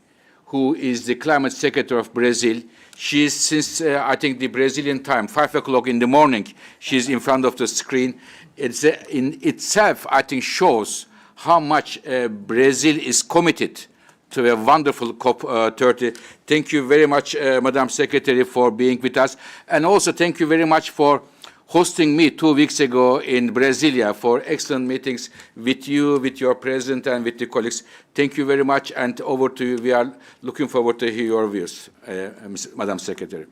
who is the climate secretary of Brazil. She's since, I think, the Brazilian time, 5 o'clock in the morning, she's in front of the screen. It's in itself, I think, shows how much Brazil is committed to a wonderful COP30. Thank you very much, Madam Secretary, for being with us. And also thank you very much for hosting me 2 weeks ago in Brasilia for excellent meetings with you, with your president, and with the colleagues. Thank you very much, and over to you. We are looking forward to hear your views, Madam Secretary.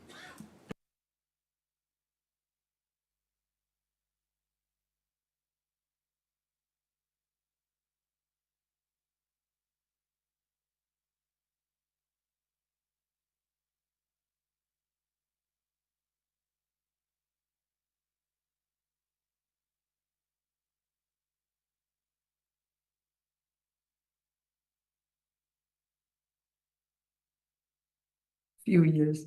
Few years.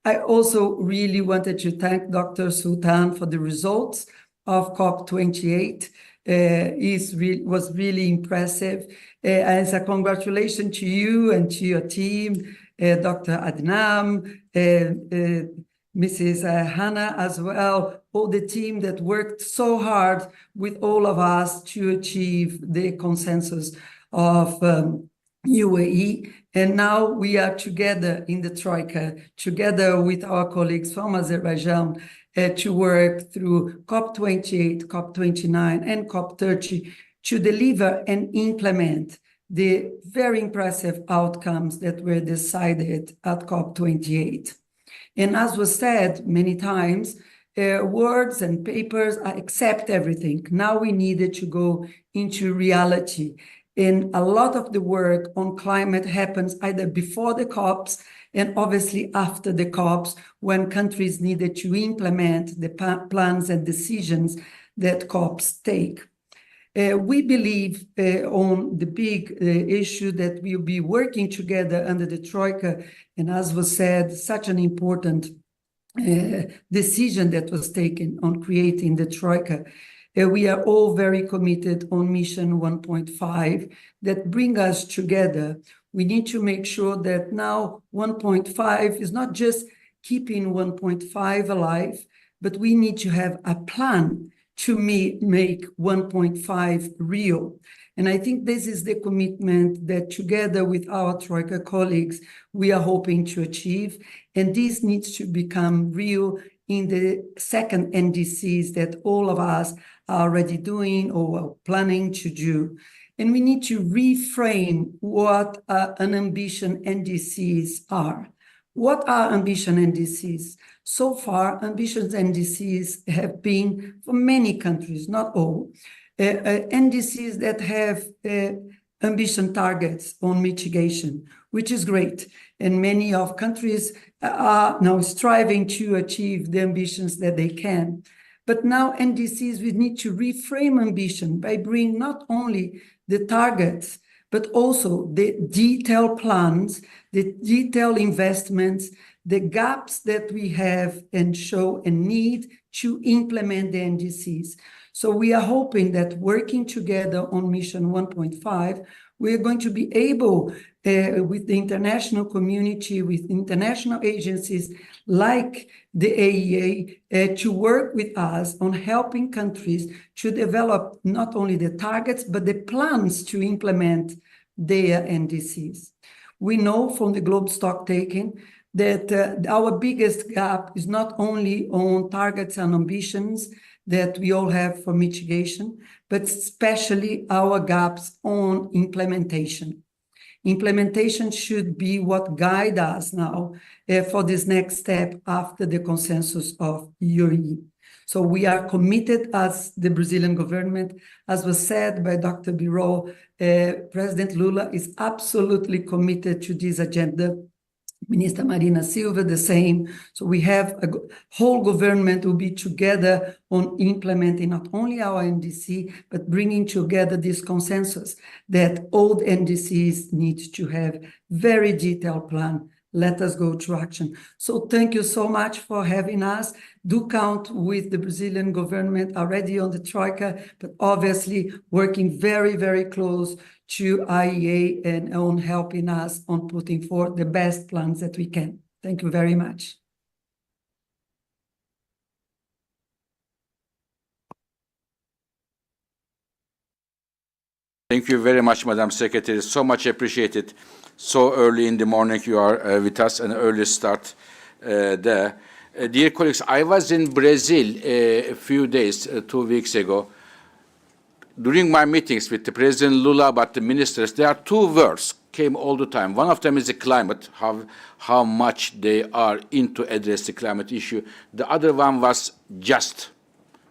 I also really wanted to thank Dr. Sultan for the results of COP28. It was really impressive. As a congratulation to you and to your team, Dr. Adnam, Mrs. Hannah as well, all the team that worked so hard with all of us to achieve the consensus of UAE. And now we are together in the Troika, together with our colleagues from Azerbaijan, to work through COP28, COP29, and COP30 to deliver and implement the very impressive outcomes that were decided at COP28. And as was said many times, words and papers accept everything. Now we needed to go into reality. And a lot of the work on climate happens either before the COPs and obviously after the COPs, when countries needed to implement the plans and decisions that COPs take. We believe on the big issue that we'll be working together under the Troika, and as was said, such an important decision that was taken on creating the Troika. We are all very committed on Mission 1.5 that bring us together. We need to make sure that now 1.5 is not just keeping 1.5 alive, but we need to have a plan to make 1.5 real. And I think this is the commitment that together with our Troika colleagues, we are hoping to achieve. And this needs to become real in the second NDCs that all of us are already doing or are planning to do. And we need to reframe what an ambition NDCs are. What are ambition NDCs? So far, ambition NDCs have been for many countries, not all, NDCs that have ambition targets on mitigation, which is great. And many of countries are now striving to achieve the ambitions that they can. But now NDCs, we need to reframe ambition by bringing not only the targets, but also the detailed plans, the detailed investments, the gaps that we have and show and need to implement the NDCs. So we are hoping that working together on Mission 1.5, we're going to be able, with the international community, with international agencies like the AEA, to work with us on helping countries to develop not only the targets, but the plans to implement their NDCs. We know from the global stock taking that our biggest gap is not only on targets and ambitions that we all have for mitigation, but especially our gaps on implementation. Implementation should be what guides us now for this next step after the consensus of UAE. So we are committed as the Brazilian government, as was said by Dr. Birol, President Lula is absolutely committed to this agenda. Minister Marina Silva, the same. So we have a whole government will be together on implementing not only our NDC, but bringing together this consensus that all the NDCs need to have very detailed plan. Let us go to action. So thank you so much for having us. Do count with the Brazilian government already on the Troika, but obviously working very, very close to IEA and on helping us on putting forth the best plans that we can. Thank you very much. Thank you very much, Madam Secretary. So much appreciated. So early in the morning you are with us, an early start there. Dear colleagues, I was in Brazil a few days, 2 weeks ago. During my meetings with the President Lula, but the ministers, there are two words came all the time. One of them is the climate, how much they are into address the climate issue. The other one was just.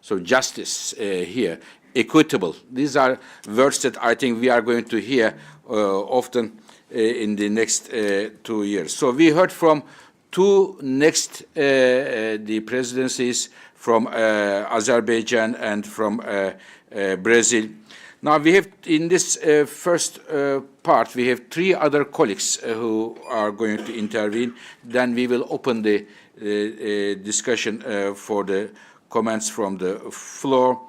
So justice here, equitable. These are words that I think we are going to hear often in the next 2 years. So we heard from two next the presidencies from Azerbaijan and from Brazil. Now we have in this first part we have three other colleagues who are going to intervene. Then we will open the discussion for the comments from the floor.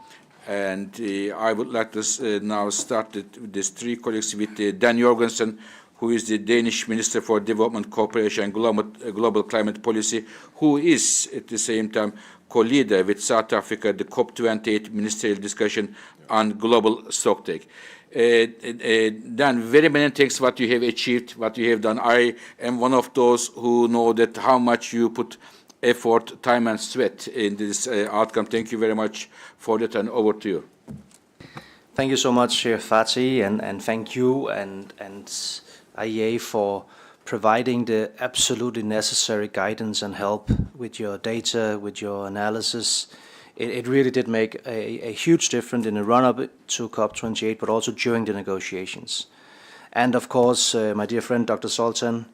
And I would like to now start with these three colleagues with Dan Jørgensen, who is the Danish Minister for Development, Cooperation and Global Climate Policy, who is at the same time co-leader with South Africa the COP28 ministerial discussion on global stocktake. Dan, very many thanks what you have achieved, what you have done. I am one of those who know that how much you put effort, time and sweat in this outcome. Thank you very much for that, and over to you. Thank you so much, Fatih, and thank you and IEA for providing the absolutely necessary guidance and help with your data, with your analysis. It really did make a huge difference in the run-up to COP28, but also during the negotiations. And of course, my dear friend, Dr. Sultan,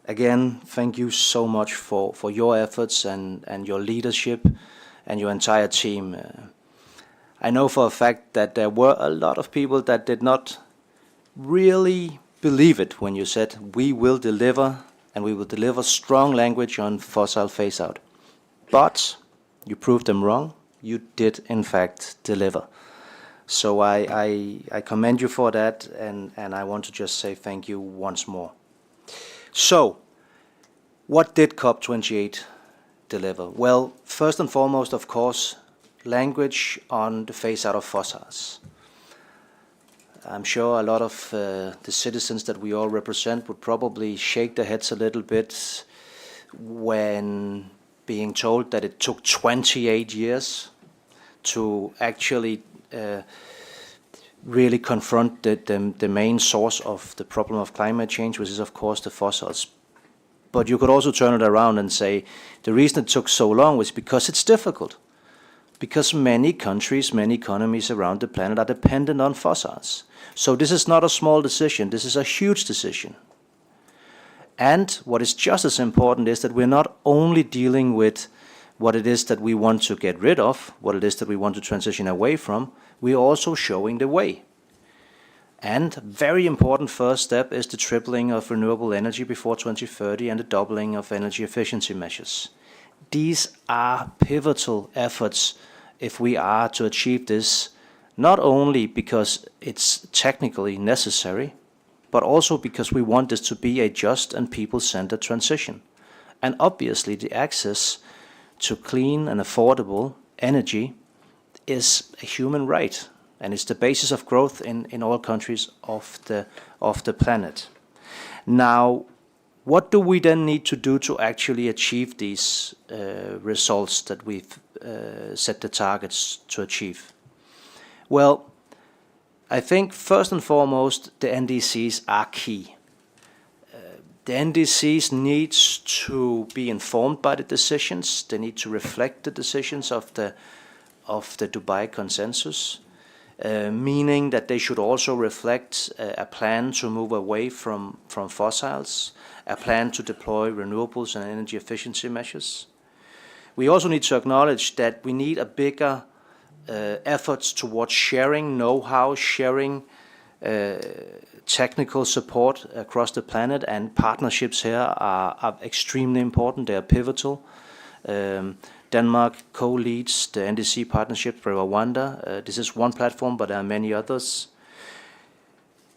again, thank you so much for your efforts and your leadership and your entire team. I know for a fact that there were a lot of people that did not really believe it when you said we will deliver, and we will deliver strong language on fossil phase-out. But you proved them wrong. You did, in fact, deliver. So I commend you for that, and I want to just say thank you once more. So, what did COP28 deliver? Well, first and foremost, of course, language on the phase-out of fossils. I'm sure a lot of the citizens that we all represent would probably shake their heads a little bit when being told that it took 28 years to actually really confront the main source of the problem of climate change, which is, of course, the fossils. But you could also turn it around and say the reason it took so long was because it's difficult. Because many countries, many economies around the planet are dependent on fossils. So this is not a small decision, this is a huge decision. And what is just as important is that we're not only dealing with what it is that we want to get rid of, what it is that we want to transition away from, we're also showing the way. And a very important first step is the tripling of renewable energy before 2030 and the doubling of energy efficiency measures. These are pivotal efforts if we are to achieve this, not only because it's technically necessary, but also because we want this to be a just and people-centered transition. And obviously the access to clean and affordable energy is a human right, and it's the basis of growth in all countries of the planet. Now, what do we then need to do to actually achieve these results that we've set the targets to achieve? Well, I think first and foremost, the NDCs are key. The NDCs need to be informed by the decisions. They need to reflect the decisions of the Dubai Consensus, meaning that they should also reflect a plan to move away from fossils, a plan to deploy renewables and energy efficiency measures. We also need to acknowledge that we need a bigger efforts towards sharing know-how, sharing technical support across the planet, and partnerships here are extremely important. They are pivotal. Denmark co-leads the NDC partnership for Rwanda. This is one platform, but there are many others.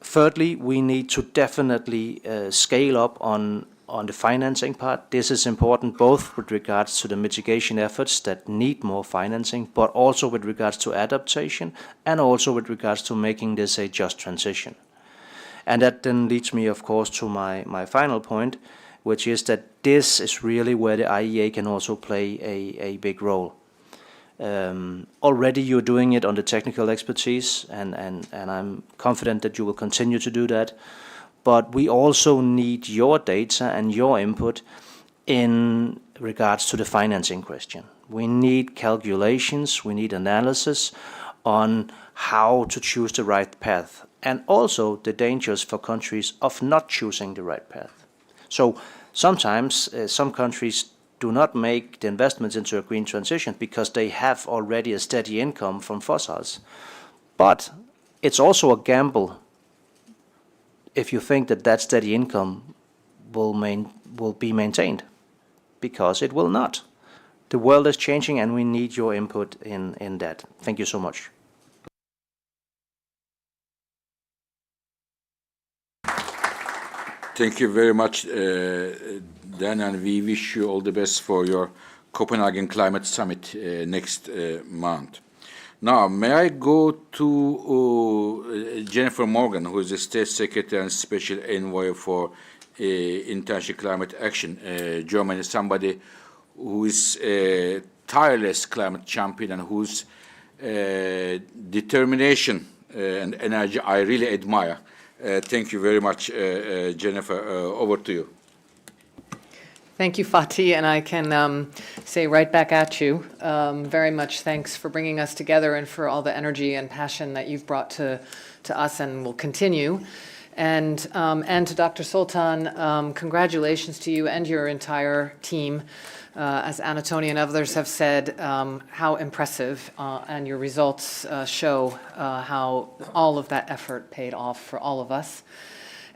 Thirdly, we need to definitely scale up on the financing part. This is important both with regards to the mitigation efforts that need more financing, but also with regards to adaptation and also with regards to making this a just transition. And that then leads me, of course, to my final point, which is that this is really where the IEA can also play a big role. Already you're doing it on the technical expertise, and I'm confident that you will continue to do that. But we also need your data and your input in regards to the financing question. We need calculations, we need analysis on how to choose the right path, and also the dangers for countries of not choosing the right path. So sometimes some countries do not make the investments into a green transition because they have already a steady income from fossils. But it's also a gamble if you think that that steady income will be maintained, because it will not. The world is changing and we need your input in that. Thank you so much. Thank you very much, Dan, and we wish you all the best for your Copenhagen Climate Summit next month. Now, may I go to Jennifer Morgan, who is the State Secretary and Special Envoy for International Climate Action, Germany, somebody who is a tireless climate champion and whose determination and energy I really admire. Thank you very much, Jennifer. Over to you. Thank you, Fatih, and I can say right back at you, very much thanks for bringing us together and for all the energy and passion that you've brought to us and will continue. And to Dr. Sultan, congratulations to you and your entire team. As Toni and others have said, how impressive, and your results show how all of that effort paid off for all of us.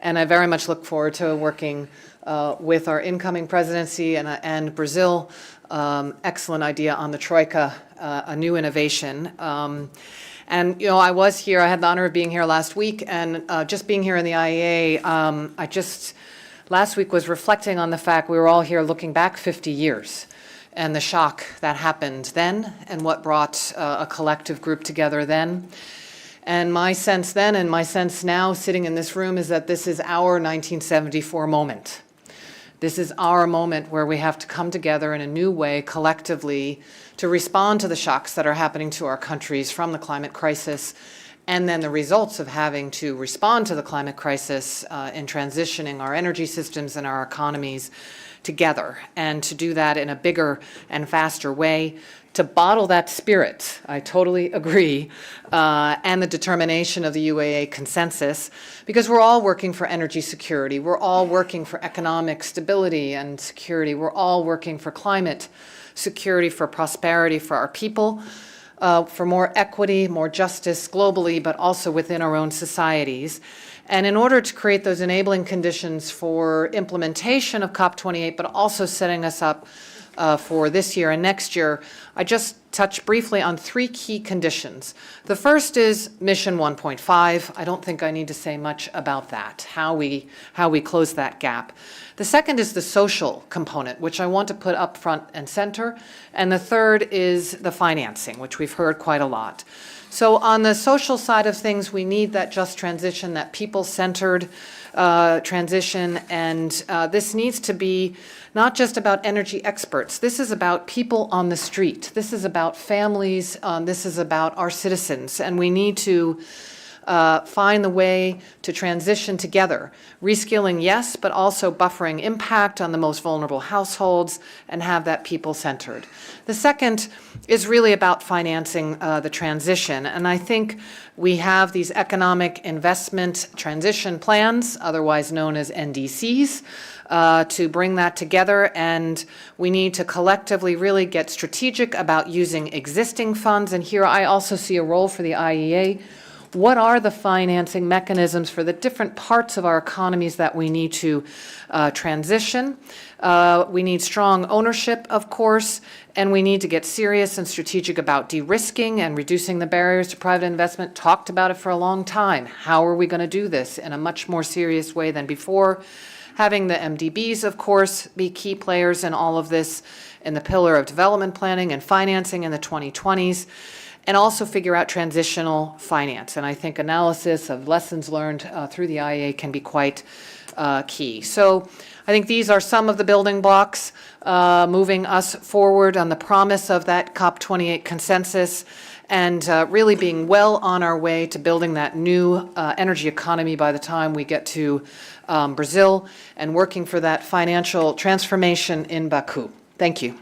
And I very much look forward to working with our incoming presidency and Brazil. Excellent idea on the Troika, a new innovation. And, you know, I was here, I had the honor of being here last week, and just being here in the IEA, last week was reflecting on the fact we were all here looking back 50 years and the shock that happened then and what brought a collective group together then. And my sense then and my sense now sitting in this room is that this is our 1974 moment. This is our moment where we have to come together in a new way collectively to respond to the shocks that are happening to our countries from the climate crisis, and then the results of having to respond to the climate crisis in transitioning our energy systems and our economies together, and to do that in a bigger and faster way, to bottle that spirit, I totally agree, and the determination of the UAE consensus, because we're all working for energy security, we're all working for economic stability and security, we're all working for climate security, for prosperity for our people, for more equity, more justice globally, but also within our own societies. And in order to create those enabling conditions for implementation of COP28, but also setting us up for this year and next year, I just touch briefly on three key conditions. The first is Mission 1.5. I don't think I need to say much about that, how we close that gap. The second is the social component, which I want to put up front and center. And the third is the financing, which we've heard quite a lot. So on the social side of things, we need that just transition, that people-centered transition, and this needs to be not just about energy experts. This is about people on the street. This is about families. This is about our citizens, and we need to find the way to transition together. Reskilling, yes, but also buffering impact on the most vulnerable households and have that people-centered. The second is really about financing the transition. And I think we have these economic investment transition plans, otherwise known as NDCs, to bring that together, and we need to collectively really get strategic about using existing funds. And here I also see a role for the IEA. What are the financing mechanisms for the different parts of our economies that we need to transition? We need strong ownership, of course, and we need to get serious and strategic about de-risking and reducing the barriers to private investment. Talked about it for a long time. How are we going to do this in a much more serious way than before? Having the MDBs, of course, be key players in all of this, in the pillar of development planning and financing in the 2020s, and also figure out transitional finance. And I think analysis of lessons learned through the IEA can be quite key. So I think these are some of the building blocks moving us forward on the promise of that COP28 consensus, and really being well on our way to building that new energy economy by the time we get to Brazil, and working for that financial transformation in Baku. Thank you.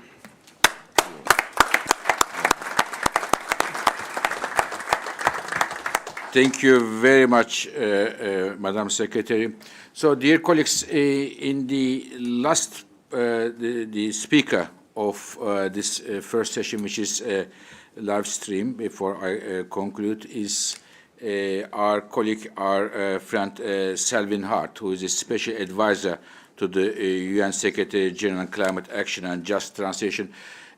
Thank you very much, Madam Secretary. So, dear colleagues, in the last, the speaker of this first session, which is live stream, before I conclude, is our colleague, our friend Selwin Hart, who is a special advisor to the UN Secretary General on Climate Action and Just Transition.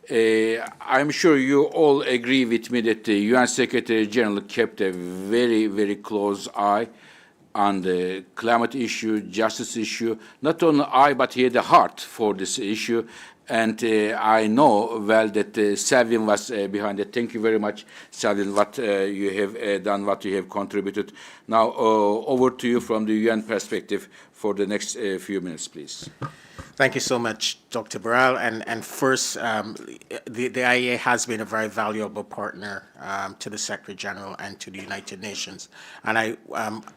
I'm sure you all agree with me that the UN Secretary General kept a very, very close eye on the climate issue, justice issue. Not only eye, but he had a heart for this issue. And I know well that Selwin was behind it. Thank you very much, Selwin, what you have done, what you have contributed. Now, over to you from the UN perspective for the next few minutes, please. Thank you so much, Dr. Birol. And first, the IEA has been a very valuable partner to the Secretary General and to the United Nations. And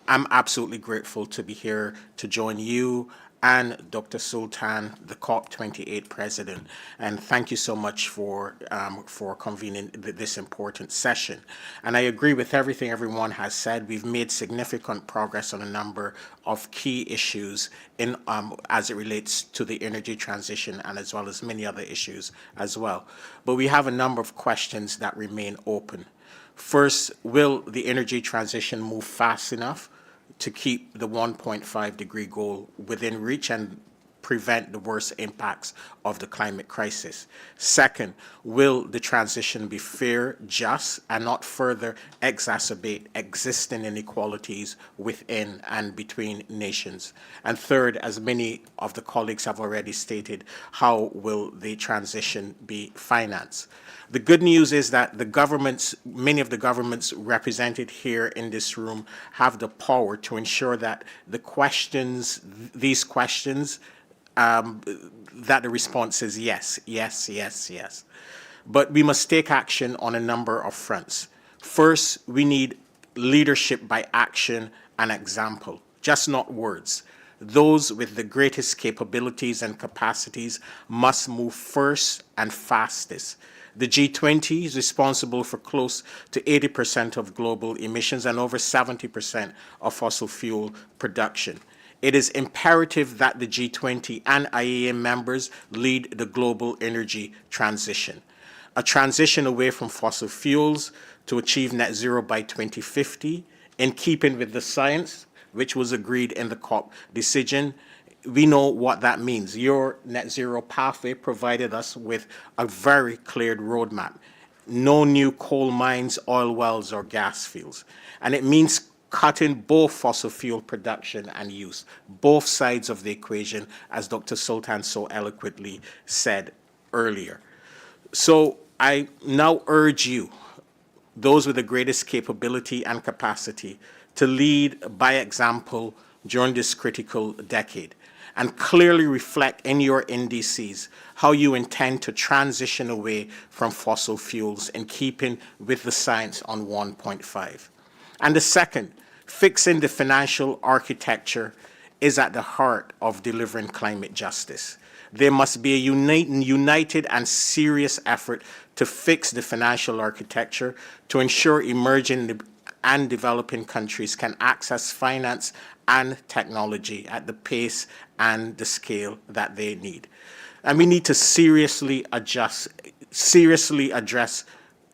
I'm absolutely grateful to be here to join you and Dr. Sultan, the COP28 president. And thank you so much for convening this important session. And I agree with everything everyone has said. We've made significant progress on a number of key issues in as it relates to the energy transition, and as well as many other issues as well. But we have a number of questions that remain open. First, will the energy transition move fast enough to keep the 1.5 degree goal within reach and prevent the worst impacts of the climate crisis? Second, will the transition be fair, just, and not further exacerbate existing inequalities within and between nations? And third, as many of the colleagues have already stated, how will the transition be financed? The good news is that the governments, many of the governments represented here in this room, have the power to ensure that the questions, these questions, that the response is yes, yes, yes, yes. But we must take action on a number of fronts. First, we need leadership by action and example, just not words. Those with the greatest capabilities and capacities must move first and fastest. The G20 is responsible for close to 80% of global emissions and over 70% of fossil fuel production. It is imperative that the G20 and IEA members lead the global energy transition. A transition away from fossil fuels to achieve net zero by 2050, in keeping with the science, which was agreed in the COP decision. We know what that means. Your net zero pathway provided us with a very clear roadmap. No new coal mines, oil wells, or gas fields. And it means cutting both fossil fuel production and use, both sides of the equation, as Dr. Sultan so eloquently said earlier. So I now urge you, those with the greatest capability and capacity, to lead by example during this critical decade, and clearly reflect in your NDCs how you intend to transition away from fossil fuels in keeping with the science on 1.5. And the second, fixing the financial architecture is at the heart of delivering climate justice. There must be a united and serious effort to fix the financial architecture to ensure emerging and developing countries can access finance and technology at the pace and the scale that they need. And we need to seriously address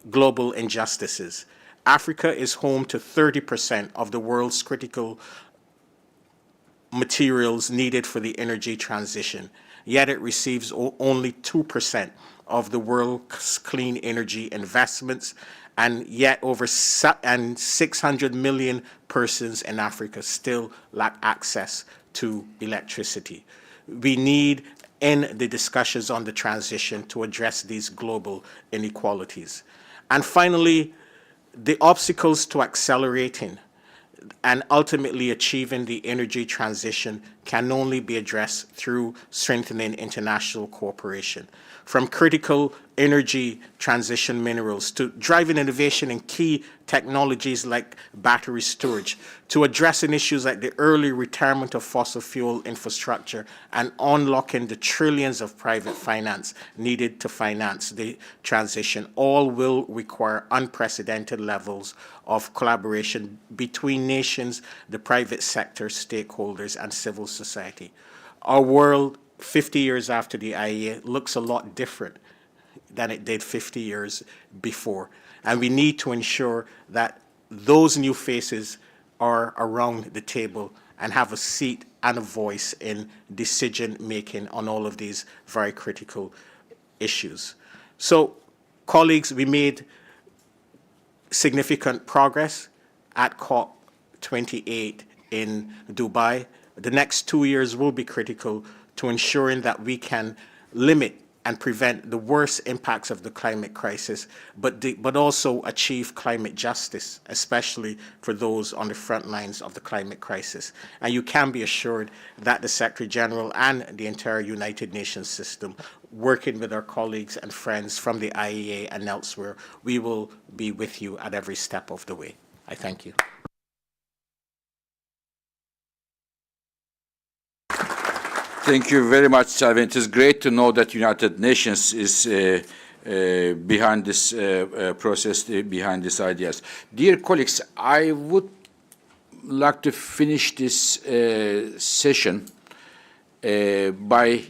global injustices. Africa is home to 30% of the world's critical materials needed for the energy transition, yet it receives only 2% of the world's clean energy investments, and yet over 600 million persons in Africa still lack access to electricity. We need, in the discussions on the transition, to address these global inequalities. And finally, the obstacles to accelerating and ultimately achieving the energy transition can only be addressed through strengthening international cooperation. From critical energy transition minerals to driving innovation in key technologies like battery storage, to addressing issues like the early retirement of fossil fuel infrastructure and unlocking the trillions of private finance needed to finance the transition, all will require unprecedented levels of collaboration between nations, the private sector, stakeholders, and civil society. Our world, 50 years after the IEA, looks a lot different than it did 50 years before. And we need to ensure that those new faces are around the table and have a seat and a voice in decision-making on all of these very critical issues. So, colleagues, we made significant progress at COP28 in Dubai. The next 2 years will be critical to ensuring that we can limit and prevent the worst impacts of the climate crisis, but also achieve climate justice, especially for those on the front lines of the climate crisis. And you can be assured that the Secretary General and the entire United Nations system, working with our colleagues and friends from the IEA and elsewhere, we will be with you at every step of the way. I thank you. Thank you very much, Selwin. It is great to know that United Nations is behind this process, behind these ideas. Dear colleagues, I would like to finish this session by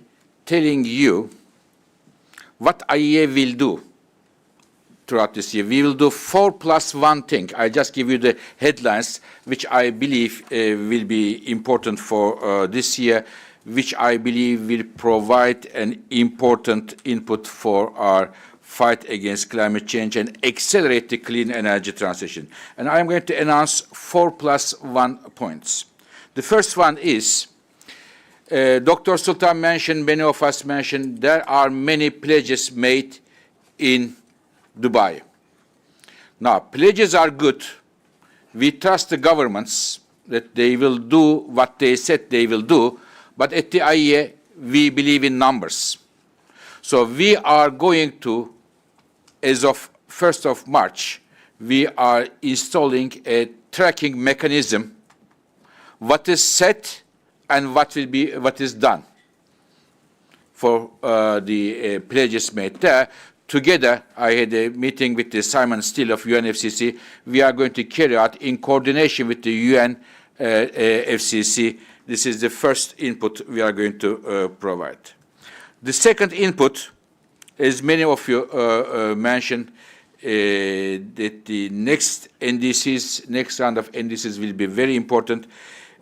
telling you what IEA will do throughout this year. We will do 4+1 thing. I just give you the headlines, which I believe will be important for this year, which I believe will provide an important input for our fight against climate change and accelerate the clean energy transition. And I'm going to announce 4+1 points. The first one is, Dr. Sultan mentioned, many of us mentioned, there are many pledges made in Dubai. Now, pledges are good. We trust the governments that they will do what they said they will do. But at the IEA, we believe in numbers. So we are going to, as of 1st of March, we are installing a tracking mechanism, what is said and what is done for the pledges made there. Together, I had a meeting with the Simon Steele of UNFCCC. We are going to carry out in coordination with the UNFCCC. This is the first input we are going to provide. The second input, as many of you mentioned, that the next NDCs, next round of NDCs will be very important.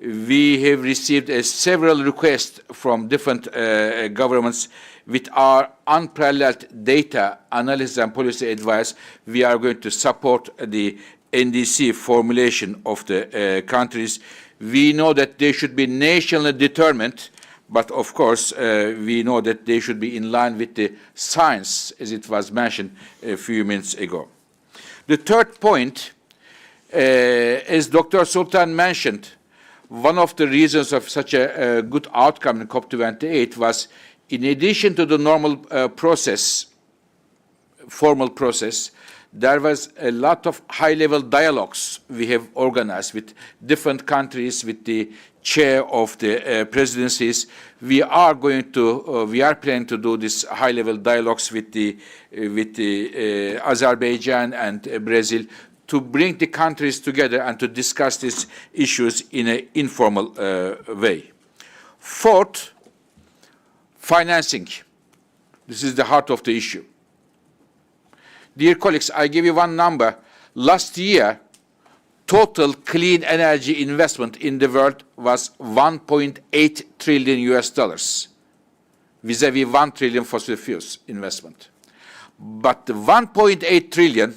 We have received several requests from different governments with our unparalleled data analysis and policy advice. We are going to support the NDC formulation of the countries. We know that they should be nationally determined, but of course, we know that they should be in line with the science, as it was mentioned a few minutes ago. The third point, as Dr. Sultan mentioned, one of the reasons of such a good outcome in COP28 was, in addition to the normal process, formal process, there was a lot of high-level dialogues we have organized with different countries, with the chair of the presidencies. We are planning to do this high-level dialogues with the Azerbaijan and Brazil to bring the countries together and to discuss these issues in an informal way. Fourth, financing. This is the heart of the issue. Dear colleagues, I give you one number. Last year, total clean energy investment in the world was $1.8 trillion US, vis-à-vis 1 trillion fossil fuels investment. But the 1.8 trillion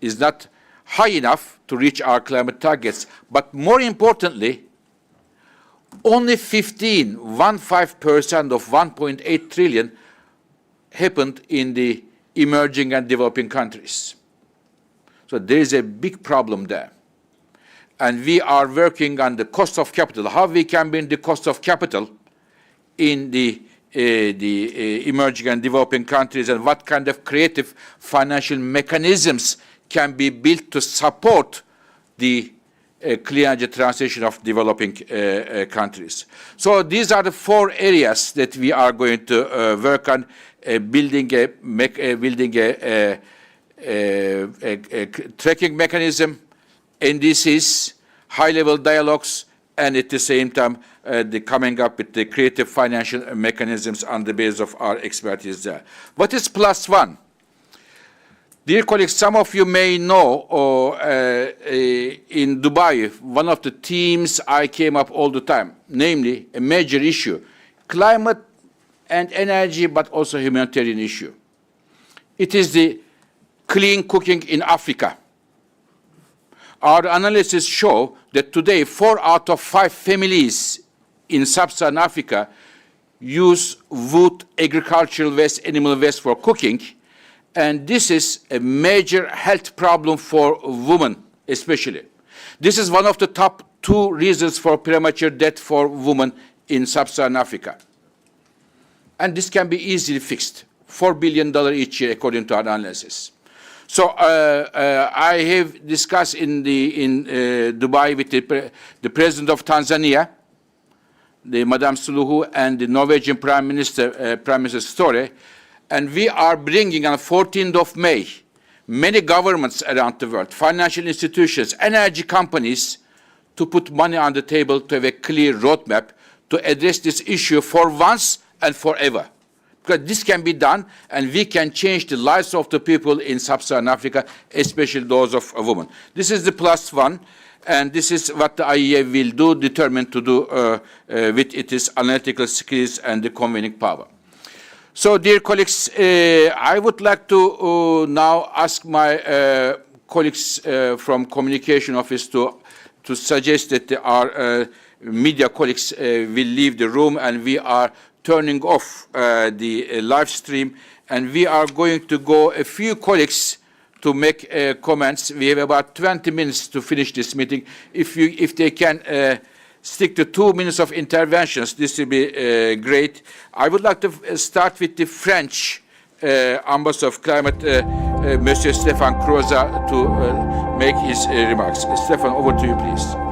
is not high enough to reach our climate targets. But more importantly, only 15% of 1.8 trillion happened in the emerging and developing countries. So there is a big problem there. And we are working on the cost of capital, how we can bring the cost of capital in the emerging and developing countries, and what kind of creative financial mechanisms can be built to support the clean energy transition of developing countries. So these are the 4 areas that we are going to work on, building a tracking mechanism, NDCs, high-level dialogues, and at the same time, coming up with the creative financial mechanisms on the basis of our expertise there. What is +1? Dear colleagues, some of you may know in Dubai, one of the themes I came up all the time, namely a major issue, climate and energy, but also humanitarian issue. It is the clean cooking in Africa. Our analysis show that today 4 out of 5 families in sub-Saharan Africa use wood, agricultural waste, animal waste for cooking. And this is a major health problem for women, especially. This is one of the top 2 reasons for premature death for women in sub-Saharan Africa. And this can be easily fixed, $4 billion each year, according to our analysis. So I have discussed in Dubai with the president of Tanzania, the Madame Suluhu, and the Norwegian Prime Minister Støre. And we are bringing on the 14th of May, many governments around the world, financial institutions, energy companies, to put money on the table to have a clear roadmap to address this issue for once and forever. Because this can be done, and we can change the lives of the people in sub-Saharan Africa, especially those of women. This is the +1, and this is what the IEA will do, determined to do with its analytical skills and the convening power. So, dear colleagues, I would like to now ask my colleagues from Communication Office to suggest that our media colleagues will leave the room, and we are turning off the live stream, and we are going to go a few colleagues to make comments. We have about 20 minutes to finish this meeting. If they can stick to 2 minutes of interventions, this will be great. I would like to start with the French Ambassador of Climate, Monsieur Stéphane Croza, to make his remarks. Stéphane, over to you, please.